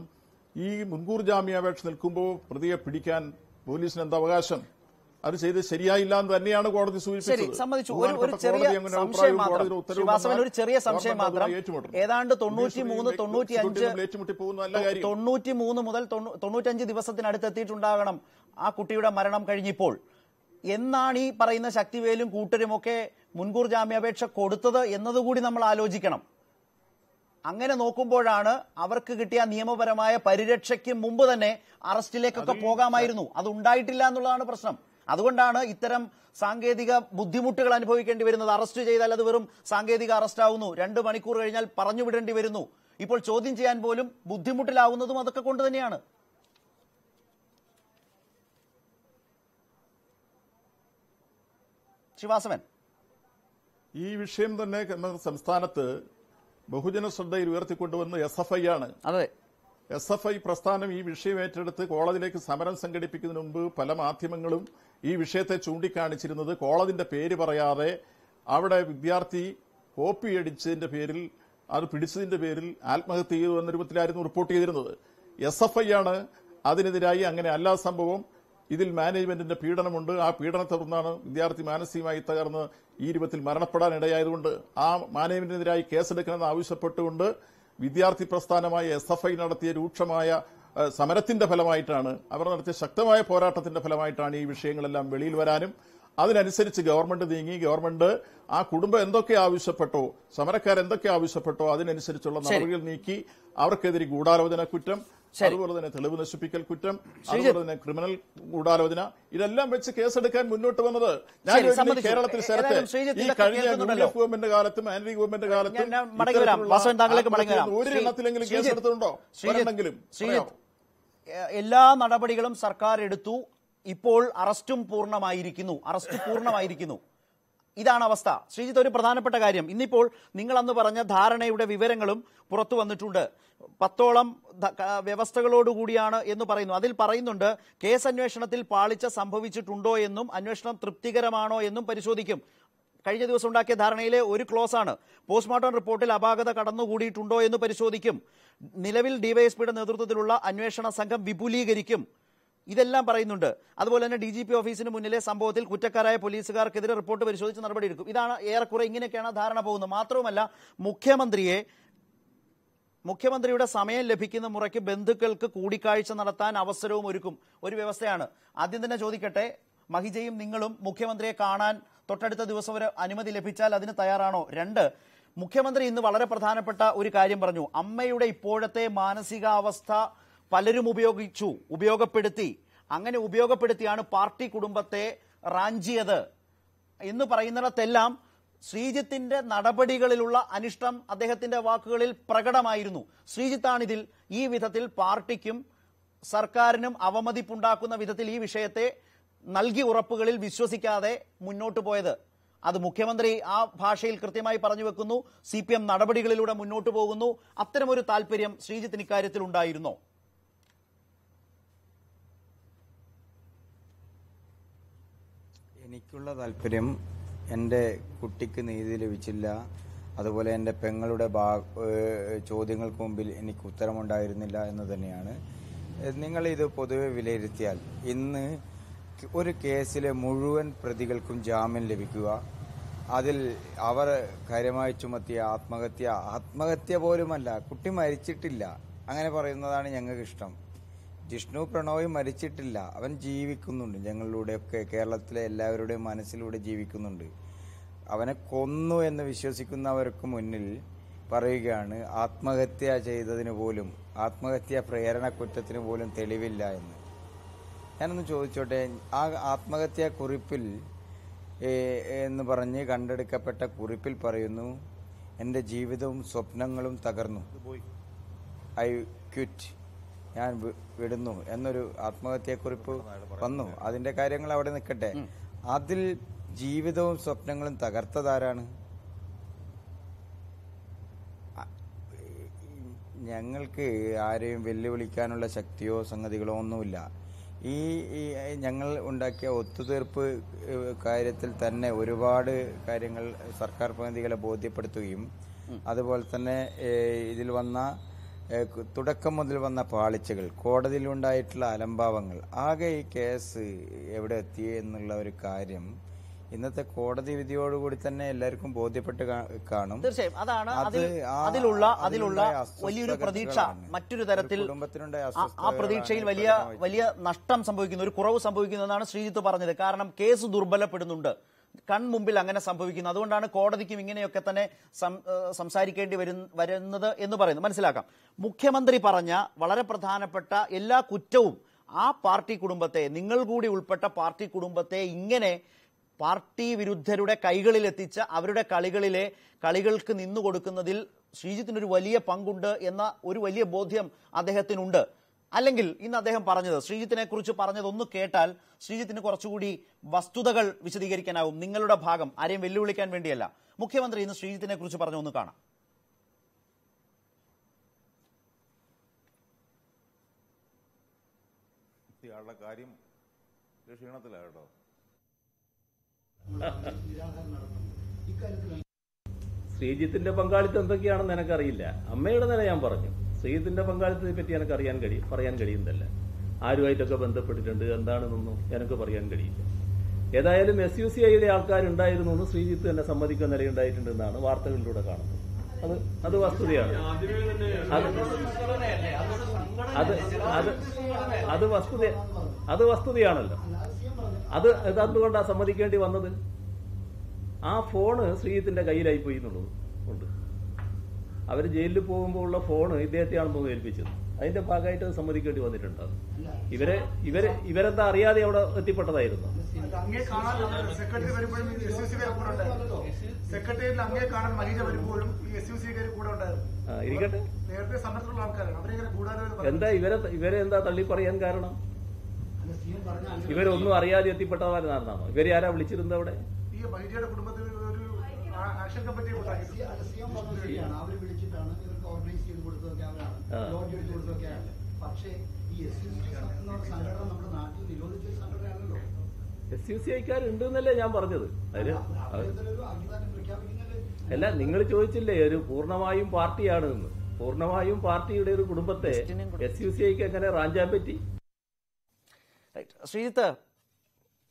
ഈ മുൻകൂർ ജാമ്യാപേക്ഷ നിൽക്കുമ്പോൾ പ്രതിയെ പിടിക്കാൻ പോലീസിന് എന്താ അവകാശം? അത് ചെയ്ത് ശരിയായില്ല എന്ന് തന്നെയാണ് കോടതി സൂചിപ്പിച്ചത്. ഒരു ചെറിയ സംശയം മാത്രം. ഏതാണ്ട് 93 മുതൽ 95 ദിവസത്തിനടുത്ത് എത്തിയിട്ടുണ്ടാകണം ആ കുട്ടിയുടെ മരണം കഴിഞ്ഞിപ്പോൾ. എന്നാണ് ഈ പറയുന്ന ശക്തിവേലും കൂട്ടരുമൊക്കെ മുൻകൂർ ജാമ്യാപേക്ഷ കൊടുത്തത് എന്നതുകൂടി നമ്മൾ ആലോചിക്കണം. അങ്ങനെ നോക്കുമ്പോഴാണ് അവർക്ക് കിട്ടിയ നിയമപരമായ പരിരക്ഷയ്ക്ക് മുമ്പ് തന്നെ അറസ്റ്റിലേക്കൊക്കെ പോകാമായിരുന്നു. അത് ഉണ്ടായിട്ടില്ല എന്നുള്ളതാണ് പ്രശ്നം. അതുകൊണ്ടാണ് ഇത്തരം സാങ്കേതിക ബുദ്ധിമുട്ടുകൾ അനുഭവിക്കേണ്ടി വരുന്നത്. അറസ്റ്റ് ചെയ്താൽ അത് വെറും സാങ്കേതിക അറസ്റ്റ് ആവുന്നു, 2 മണിക്കൂർ കഴിഞ്ഞാൽ പറഞ്ഞു വിടേണ്ടി വരുന്നു. ഇപ്പോൾ ചോദ്യം ചെയ്യാൻ പോലും ബുദ്ധിമുട്ടിലാവുന്നതും അതൊക്കെ കൊണ്ട് തന്നെയാണ്. ശിവാസവൻ, ഈ വിഷയം തന്നെ സംസ്ഥാനത്ത് ബഹുജന ശ്രദ്ധയിൽ ഉയർത്തിക്കൊണ്ടുവന്ന് SFI ആണ്. അതെ, SFI പ്രസ്ഥാനം ഈ വിഷയം ഏറ്റെടുത്ത് കോളേജിലേക്ക് സമരം സംഘടിപ്പിക്കുന്നതിന് മുമ്പ് പല മാധ്യമങ്ങളും ഈ വിഷയത്തെ ചൂണ്ടിക്കാണിച്ചിരുന്നത് കോളേജിന്റെ പേര് പറയാതെ അവിടെ വിദ്യാർത്ഥി കോപ്പി അടിച്ചതിന്റെ പേരിൽ അത് പിടിച്ചതിന്റെ പേരിൽ ആത്മഹത്യ ചെയ്തു എന്ന രൂപത്തിലായിരുന്നു റിപ്പോർട്ട് ചെയ്തിരുന്നത്. SFI ആണ് അതിനെതിരായി അങ്ങനെ അല്ലാ സംഭവം, ഇതിൽ മാനേജ്മെന്റിന്റെ പീഡനമുണ്ട്, ആ പീഡനത്തെ തുടർന്നാണ് വിദ്യാർത്ഥി മാനസികമായി തകർന്ന് ഈ രൂപത്തിൽ മരണപ്പെടാനിടയായതുകൊണ്ട് ആ മാനേജ്മെന്റിനെതിരായി കേസെടുക്കണമെന്ന് ആവശ്യപ്പെട്ടുകൊണ്ട് വിദ്യാർത്ഥി പ്രസ്ഥാനമായ SFI നടത്തിയ രൂക്ഷമായ സമരത്തിന്റെ ഫലമായിട്ടാണ്, അവർ നടത്തിയ ശക്തമായ പോരാട്ടത്തിന്റെ ഫലമായിട്ടാണ് ഈ വിഷയങ്ങളെല്ലാം വെളിയിൽ വരാനും അതിനനുസരിച്ച് ഗവൺമെന്റ് നീങ്ങി. ഗവൺമെന്റ് ആ കുടുംബം എന്തൊക്കെ ആവശ്യപ്പെട്ടോ, സമരക്കാരെന്തൊക്കെ ആവശ്യപ്പെട്ടോ അതിനനുസരിച്ചുള്ള നടപടികൾ നീക്കി. അവർക്കെതിരെ ഗൂഢാലോചന കുറ്റം, അതുപോലെ തന്നെ തെളിവ് നശിപ്പിക്കൽ കുറ്റം, അതുപോലെ തന്നെ ക്രിമിനൽ ഗൂഢാലോചന, ഇതെല്ലാം വെച്ച് കേസെടുക്കാൻ മുന്നോട്ട് വന്നത്. ഞാൻ കേരളത്തിൽ സ്ഥലത്ത് ഈ കഴിഞ്ഞ UDF ഗവൺമെന്റ് കാലത്തും ആന്റണി ഗവൺമെന്റ് കാലത്തും ഒരു എണ്ണത്തിലെങ്കിലും കേസെടുത്തിട്ടുണ്ടോ? ഒരെണ്ണെങ്കിലും. എല്ലാ നടപടികളും സർക്കാർ എടുത്തു. ഇപ്പോൾ അറസ്റ്റ് പൂർണ്ണമായിരിക്കുന്നു. ഇതാണ് അവസ്ഥ. ശ്രീജിത്ത്, ഒരു പ്രധാനപ്പെട്ട കാര്യം, ഇന്നിപ്പോൾ നിങ്ങൾ അന്ന് പറഞ്ഞ ധാരണയുടെ വിവരങ്ങളും പുറത്തു വന്നിട്ടുണ്ട്. 10ഓളം വ്യവസ്ഥകളോടുകൂടിയാണ് എന്ന് പറയുന്നു. അതിൽ പറയുന്നുണ്ട് കേസ് അന്വേഷണത്തിൽ പാളിച്ച സംഭവിച്ചിട്ടുണ്ടോ എന്നും അന്വേഷണം തൃപ്തികരമാണോ എന്നും പരിശോധിക്കും. കഴിഞ്ഞ ദിവസം ഉണ്ടാക്കിയ ധാരണയിലെ ഒരു ക്ലോസ് ആണ്. പോസ്റ്റ്മോർട്ടം റിപ്പോർട്ടിൽ അപാകത കടന്നുകൂടിയിട്ടുണ്ടോ എന്ന് പരിശോധിക്കും. നിലവിൽ ഡിവൈഎസ്പിയുടെ നേതൃത്വത്തിലുള്ള അന്വേഷണ സംഘം വിപുലീകരിക്കും. ഇതെല്ലാം പറയുന്നുണ്ട്. അതുപോലെ തന്നെ DGP ഓഫീസിന് മുന്നിലെ സംഭവത്തിൽ കുറ്റക്കാരായ പോലീസുകാർക്കെതിരെ റിപ്പോർട്ട് പരിശോധിച്ച് നടപടിയെടുക്കും. ഇതാണ് ഏറെക്കുറെ ഇങ്ങനെയൊക്കെയാണ് ധാരണ പോകുന്നത്. മാത്രവുമല്ല, മുഖ്യമന്ത്രിയുടെ സമയം ലഭിക്കുന്ന മുറയ്ക്ക് ബന്ധുക്കൾക്ക് കൂടിക്കാഴ്ച നടത്താൻ അവസരവും ഒരുക്കും. ഒരു വ്യവസ്ഥയാണ്. ആദ്യം തന്നെ ചോദിക്കട്ടെ, മഹിജയും നിങ്ങളും മുഖ്യമന്ത്രിയെ കാണാൻ തൊട്ടടുത്ത ദിവസം ഒരു അനുമതി ലഭിച്ചാൽ അതിന് തയ്യാറാണോ? 2, മുഖ്യമന്ത്രി ഇന്ന് വളരെ പ്രധാനപ്പെട്ട ഒരു കാര്യം പറഞ്ഞു. അമ്മയുടെ ഇപ്പോഴത്തെ മാനസികാവസ്ഥ പലരും ഉപയോഗപ്പെടുത്തി. അങ്ങനെ ഉപയോഗപ്പെടുത്തിയാണ് പാർട്ടി കുടുംബത്തെ റാഞ്ചിയത് എന്ന് പറയുന്നിടത്തെല്ലാം ശ്രീജിത്തിന്റെ നടപടികളിലുള്ള അനിഷ്ടം അദ്ദേഹത്തിന്റെ വാക്കുകളിൽ പ്രകടമായിരുന്നു. ശ്രീജിത്താണിതിൽ ഈ വിധത്തിൽ പാർട്ടിക്കും സർക്കാരിനും അവമതിപ്പുണ്ടാക്കുന്ന വിധത്തിൽ ഈ വിഷയത്തെ നൽകിയ ഉറപ്പുകളിൽ വിശ്വസിക്കാതെ മുന്നോട്ട് പോയത്. അത് മുഖ്യമന്ത്രി ആ ഭാഷയിൽ കൃത്യമായി പറഞ്ഞു വെക്കുന്നു. CPM നടപടികളിലൂടെ മുന്നോട്ട് പോകുന്നു. അത്തരമൊരു താല്പര്യം ശ്രീജിത്തിന് ഇക്കാര്യത്തിൽ ഉണ്ടായിരുന്നോ? എനിക്കുള്ള താല്പര്യം എൻ്റെ കുട്ടിക്ക് നീതി ലഭിച്ചില്ല, അതുപോലെ എൻ്റെ പെങ്ങളുടെ ചോദ്യങ്ങൾക്ക് മുമ്പിൽ എനിക്ക് ഉത്തരമുണ്ടായിരുന്നില്ല എന്ന് തന്നെയാണ്. നിങ്ങളിത് പൊതുവെ വിലയിരുത്തിയാൽ ഇന്ന് ഒരു കേസിലെ മുഴുവൻ പ്രതികൾക്കും ജാമ്യം ലഭിക്കുക, അതിൽ അവർ കാര്യമായി ചുമത്തിയ ആത്മഹത്യ പോലുമല്ല, കുട്ടി മരിച്ചിട്ടില്ല, അങ്ങനെ പറയുന്നതാണ് ഞങ്ങൾക്ക് ഇഷ്ടം. ജിഷ്ണു പ്രണോയ് മരിച്ചിട്ടില്ല, അവൻ ജീവിക്കുന്നുണ്ട്. ഞങ്ങളിലൂടെയൊക്കെ കേരളത്തിലെ എല്ലാവരുടെയും മനസ്സിലൂടെ ജീവിക്കുന്നുണ്ട്. അവനെ കൊന്നു എന്ന് വിശ്വസിക്കുന്നവർക്ക് മുന്നിൽ പറയുകയാണ് ആത്മഹത്യ ചെയ്തതിന് പോലും, ആത്മഹത്യ പ്രേരണ കുറ്റത്തിന് പോലും തെളിവില്ല എന്ന്. ഞാനൊന്ന് ചോദിച്ചോട്ടെ, ആ ആത്മഹത്യാ കുറിപ്പിൽ എന്ന് പറഞ്ഞ് കണ്ടെടുക്കപ്പെട്ട കുറിപ്പിൽ പറയുന്നു, എൻ്റെ ജീവിതവും സ്വപ്നങ്ങളും തകർന്നു, ഐ ക്വിറ്റ്, ഞാൻ വിടുന്നു എന്നൊരു ആത്മഹത്യാക്കുറിപ്പ് വന്നു. അതിന്റെ കാര്യങ്ങൾ അവിടെ നിൽക്കട്ടെ. അതിൽ ജീവിതവും സ്വപ്നങ്ങളും തകർത്തതാരാണ്? ഞങ്ങൾക്ക് ആരെയും വെല്ലുവിളിക്കാനുള്ള ശക്തിയോ സംഗതികളോ ഒന്നുമില്ല. ഈ ഞങ്ങൾ ഉണ്ടാക്കിയ ഒത്തുതീർപ്പ് കാര്യത്തിൽ തന്നെ ഒരുപാട് കാര്യങ്ങൾ സർക്കാർ പ്രതിനിധികളെ ബോധ്യപ്പെടുത്തുകയും അതുപോലെ തന്നെ ഇതിൽ വന്ന തുടക്കം മുതൽ വന്ന പാളിച്ചകൾ, കോടതിയിലുണ്ടായിട്ടുള്ള അലംഭാവങ്ങൾ, ആകെ ഈ കേസ് എവിടെ എത്തി എന്നുള്ള ഒരു കാര്യം ഇന്നത്തെ കോടതി വിധിയോടുകൂടി തന്നെ എല്ലാവർക്കും ബോധ്യപ്പെട്ട് കാണും. തീർച്ചയായും അതാണ് അതിലുള്ള വലിയൊരു പ്രതീക്ഷ. മറ്റൊരു തരത്തിൽ ആ പ്രതീക്ഷയിൽ വലിയ നഷ്ടം സംഭവിക്കുന്നു, ഒരു കുറവ് സംഭവിക്കുന്നു എന്നാണ് ശ്രീജിത്ത് പറഞ്ഞത്. കാരണം കേസ് ദുർബലപ്പെടുന്നുണ്ട്, കൺമുമ്പിൽ അങ്ങനെ സംഭവിക്കുന്നു. അതുകൊണ്ടാണ് കോടതിക്കും ഇങ്ങനെയൊക്കെ തന്നെ സംസാരിക്കേണ്ടി വരുന്നത് എന്ന് പറയുന്നത്. മനസ്സിലാക്കാം. മുഖ്യമന്ത്രി പറഞ്ഞ വളരെ പ്രധാനപ്പെട്ട എല്ലാ കുറ്റവും ആ പാർട്ടി കുടുംബത്തെ, നിങ്ങൾ കൂടി ഉൾപ്പെട്ട പാർട്ടി കുടുംബത്തെ ഇങ്ങനെ പാർട്ടി വിരുദ്ധരുടെ കൈകളിലെത്തിച്ച അവരുടെ കളികൾക്ക് നിന്നുകൊടുക്കുന്നതിൽ ശ്രീജിത്തിനൊരു വലിയ പങ്കുണ്ട് എന്ന ഒരു വലിയ ബോധ്യം അദ്ദേഹത്തിനുണ്ട്. അല്ലെങ്കിൽ ഇന്ന് അദ്ദേഹം പറഞ്ഞത്, ശ്രീജിത്തിനെ കുറിച്ച് പറഞ്ഞതൊന്ന് കേട്ടാൽ ശ്രീജിത്തിന് കുറച്ചുകൂടി വസ്തുതകൾ വിശദീകരിക്കാനാവും. നിങ്ങളുടെ ഭാഗം ആരെയും വെല്ലുവിളിക്കാൻ വേണ്ടിയല്ല. മുഖ്യമന്ത്രി ഇന്ന് ശ്രീജിത്തിനെ കുറിച്ച് പറഞ്ഞ ഒന്ന് കാണാം. ഇയാളുടെ കാര്യം ക്ഷീണത്തിലാണ് കേട്ടോ. ശ്രീജിത്തിന്റെ പങ്കാളിത്തം എന്തൊക്കെയാണെന്ന് എനിക്കറിയില്ല. അമ്മയുടെ നില ഞാൻ പറഞ്ഞു. ശ്രീജിത്തിന്റെ പങ്കാളിത്തത്തെ പറ്റി എനിക്ക് പറയാൻ കഴിയുന്നതല്ല. ആരുമായിട്ടൊക്കെ ബന്ധപ്പെട്ടിട്ടുണ്ട് എന്താണെന്നൊന്നും എനിക്ക് പറയാൻ കഴിയില്ല. ഏതായാലും SUCIയുടെ ആൾക്കാരുണ്ടായിരുന്നു എന്ന് ശ്രീജിത്ത് തന്നെ സമ്മതിക്കുന്ന നിലയുണ്ടായിട്ടുണ്ടെന്നാണ് വാർത്തകളിലൂടെ കാണുന്നത്. അത് വസ്തുതയാണ്. അത് വസ്തുതയാണല്ലോ. അത് എന്തുകൊണ്ടാണ് സമ്മതിക്കേണ്ടി വന്നത്? ആ ഫോണ് ശ്രീജിത്തിന്റെ കയ്യിലായി പോയി എന്നുള്ളത് ഉണ്ട്. അവർ ജയിലിൽ പോകുമ്പോൾ ഉള്ള ഫോണ് ഇദ്ദേഹത്തെയാണെന്ന് ഏൽപ്പിച്ചത്. അതിന്റെ ഭാഗമായിട്ട് അത് സമ്മതിക്കേണ്ടി വന്നിട്ടുണ്ട്. ഇവരെന്താ അറിയാതെ അവിടെ എത്തിപ്പെട്ടതായിരുന്നു. ഇരിക്കട്ടെ, എന്താ ഇവരെ തള്ളി പറയാൻ കാരണം? ഇവരൊന്നും അറിയാതെ എത്തിപ്പെട്ടതാണെന്നാണോ? ഇവരെ ആരാ വിളിച്ചിരുന്നത് അവിടെ? ആക്ഷൻ കമ്മിറ്റി അവർ വിളിച്ചിട്ടാണ് ഇവർക്ക് ഓർഗനൈസ് ചെയ്ത് കൊടുത്തതൊക്കെ അവരാണ്, ലോഡ്ജ് എടുത്ത് കൊടുത്തതൊക്കെയാണ്. പക്ഷേ ഈ സംഘടന നമ്മുടെ നാട്ടിൽ നിരോധിച്ച സംഘടനയാണല്ലോ. SUCIക്കാരുണ്ട് എന്നല്ലേ ഞാൻ പറഞ്ഞത്. അല്ല, നിങ്ങൾ ചോദിച്ചില്ലേ ഒരു പൂർണ്ണമായും പാർട്ടിയാണ് എന്ന്. പൂർണ്ണമായും പാർട്ടിയുടെ ഒരു കുടുംബത്തെ SUCIക്ക് എങ്ങനെ റാഞ്ചാൻ പറ്റി? ശ്രീജിത്ത്,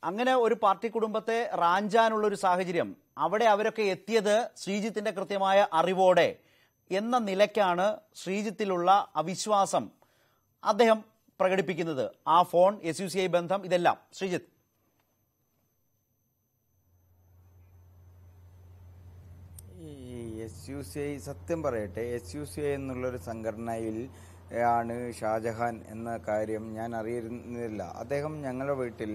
അങ്ങനെ ഒരു പാർട്ടി കുടുംബത്തെ റാഞ്ചാനുള്ള ഒരു സാഹചര്യം അവിടെ അവരൊക്കെ എത്തിയത് ശ്രീജിത്തിന്റെ കൃത്യമായ അറിവോടെ എന്ന നിലയ്ക്കാണ് ശ്രീജിത്തിലുള്ള അവിശ്വാസം അദ്ദേഹം പ്രകടിപ്പിക്കുന്നത്. ആ ഫോൺ, SUCI ബന്ധം, ഇതെല്ലാം. ശ്രീജിത്ത്, ഈ SUCI, സത്യം പറയട്ടെ, SUCI എന്നുള്ളൊരു സംഘടനയിൽ ആണ് ഷാജഹാൻ എന്ന കാര്യം ഞാൻ അറിയുന്നില്ല. അദ്ദേഹം ഞങ്ങളുടെ വീട്ടിൽ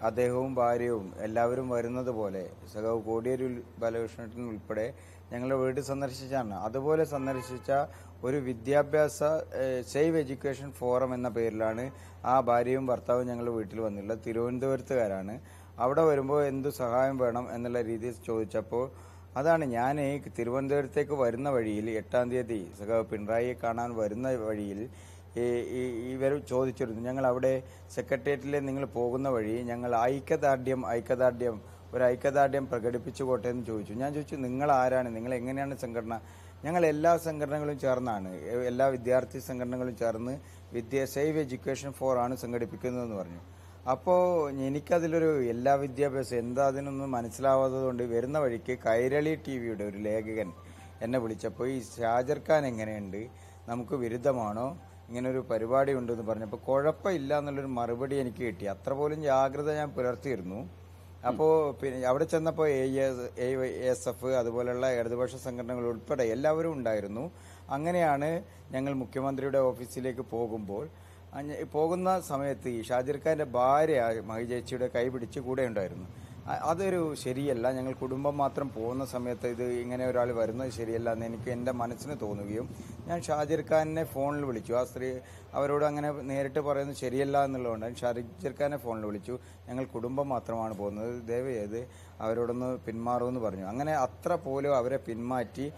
അദ്ദേഹവും ഭാര്യയും എല്ലാവരും വരുന്നത് പോലെ സഖാവ് കോടിയേരി ബാലകൃഷ്ണൻ ഉൾപ്പെടെ ഞങ്ങളുടെ വീട് സന്ദർശിച്ചാണ്. അതുപോലെ സന്ദർശിച്ച ഒരു വിദ്യാഭ്യാസ സേവ് എഡ്യൂക്കേഷൻ ഫോറം എന്ന പേരിലാണ് ആ ഭാര്യയും ഭർത്താവും ഞങ്ങളുടെ വീട്ടിൽ വന്നിട്ടുള്ളത്. തിരുവനന്തപുരത്തുകാരാണ്. അവിടെ വരുമ്പോൾ എന്തു സഹായം വേണം എന്നുള്ള രീതിയിൽ ചോദിച്ചപ്പോൾ അതാണ് ഞാൻ തിരുവനന്തപുരത്തേക്ക് വരുന്ന വഴിയിൽ 8-ാം തീയതി സഖാവ് പിണറായിയെ കാണാൻ വരുന്ന വഴിയിൽ ഇവർ ചോദിച്ചിരുന്നു. ഞങ്ങൾ അവിടെ സെക്രട്ടേറിയറ്റിൽ നിങ്ങൾ പോകുന്ന വഴി ഞങ്ങൾ ഒരു ഐക്യദാർഢ്യം പ്രകടിപ്പിച്ചുകൊട്ടെ എന്ന് ചോദിച്ചു. ഞാൻ ചോദിച്ചു, നിങ്ങൾ ആരാണ്, നിങ്ങൾ എങ്ങനെയാണ് സംഘടന? ഞങ്ങൾ എല്ലാ സംഘടനകളും ചേർന്നാണ്, എല്ലാ വിദ്യാർത്ഥി സംഘടനകളും ചേർന്ന് സേവ് എഡ്യൂക്കേഷൻ ഫോറാണ് സംഘടിപ്പിക്കുന്നതെന്ന് പറഞ്ഞു. അപ്പോൾ എനിക്കതിലൊരു എല്ലാ വിദ്യാഭ്യാസം എന്താ അതിനൊന്നും മനസ്സിലാവാത്തത് കൊണ്ട് വരുന്ന വഴിക്ക് കൈരളി TVയുടെ ഒരു ലേഖകൻ എന്നെ വിളിച്ചപ്പോൾ ഈ ഷാജർ ഖാൻ എങ്ങനെയുണ്ട്, നമുക്ക് വിരുദ്ധമാണോ, ഇങ്ങനൊരു പരിപാടി ഉണ്ടെന്ന് പറഞ്ഞപ്പോൾ കുഴപ്പമില്ല എന്നുള്ളൊരു മറുപടി എനിക്ക് കിട്ടി. അത്ര പോലും ജാഗ്രത ഞാൻ പുലർത്തിയിരുന്നു. അപ്പോൾ പിന്നെ അവിടെ ചെന്നപ്പോൾ ASF അതുപോലെയുള്ള ഇടതുപക്ഷ സംഘടനകൾ ഉൾപ്പെടെ എല്ലാവരും ഉണ്ടായിരുന്നു. അങ്ങനെയാണ് ഞങ്ങൾ മുഖ്യമന്ത്രിയുടെ ഓഫീസിലേക്ക് പോകുന്ന സമയത്ത് ഈ ഷാജിർ ഖാന്റെ ഭാര്യ മഹി ചേച്ചിയുടെ കൈ പിടിച്ച് കൂടെ ഉണ്ടായിരുന്നു. അതൊരു ശരിയല്ല. ഞങ്ങൾ കുടുംബം മാത്രം പോകുന്ന സമയത്ത് ഇത് ഇങ്ങനെ ഒരാൾ വരുന്നത് ശരിയല്ല എന്ന് എനിക്ക് എൻ്റെ മനസ്സിന് തോന്നുകയും ഞാൻ ഷാജിർ ഖാനെ ഫോണിൽ വിളിച്ചു. ആ സ്ത്രീ അവരോട് അങ്ങനെ നേരിട്ട് പറയുന്നത് ശരിയല്ല എന്നുള്ളതുകൊണ്ട് ഷാജിർ ഖാനെ ഫോണിൽ വിളിച്ചു. ഞങ്ങൾ കുടുംബം മാത്രമാണ് പോകുന്നത്, ദയവേത് അവരോടൊന്ന് പിന്മാറുമെന്ന് പറഞ്ഞു. അങ്ങനെ അത്ര പോലും അവരെ പിന്മാറ്റി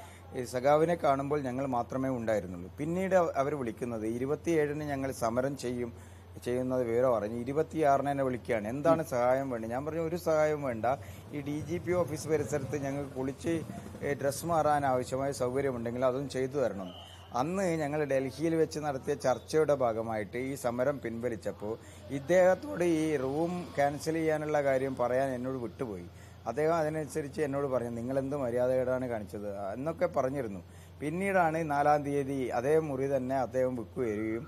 സഖാവിനെ കാണുമ്പോൾ ഞങ്ങൾ മാത്രമേ ഉണ്ടായിരുന്നുള്ളൂ. പിന്നീട് അവർ വിളിക്കുന്നത് 27-ന് ഞങ്ങൾ സമരം ചെയ്യുന്നത് വിവരം അറിഞ്ഞു. 26-ന് എന്നെ വിളിക്കുകയാണ്, എന്താണ് സഹായം വേണ്ടത്? ഞാൻ പറഞ്ഞു, ഒരു സഹായം വേണ്ട, ഈ DGP ഓഫീസ് പരിസരത്ത് ഞങ്ങൾക്ക് കുളിച്ച് ഡ്രസ്സ് മാറാൻ ആവശ്യമായ സൗകര്യമുണ്ടെങ്കിൽ അതും ചെയ്തു തരണം. അന്ന് ഞങ്ങൾ ഡൽഹിയിൽ വെച്ച് നടത്തിയ ചർച്ചയുടെ ഭാഗമായിട്ട് ഈ സമരം പിൻവലിച്ചപ്പോൾ ഇദ്ദേഹത്തോട് ഈ റൂം ക്യാൻസൽ ചെയ്യാനുള്ള കാര്യം പറയാൻ എന്നോട് വിട്ടുപോയി. അദ്ദേഹം അതിനനുസരിച്ച് എന്നോട് പറഞ്ഞു, നിങ്ങളെന്ത് മര്യാദകേടാണ് കാണിച്ചത് എന്നൊക്കെ പറഞ്ഞിരുന്നു. പിന്നീടാണ് 4-ാം തീയതി അതേ മുറി തന്നെ അദ്ദേഹം ബുക്ക് വരികയും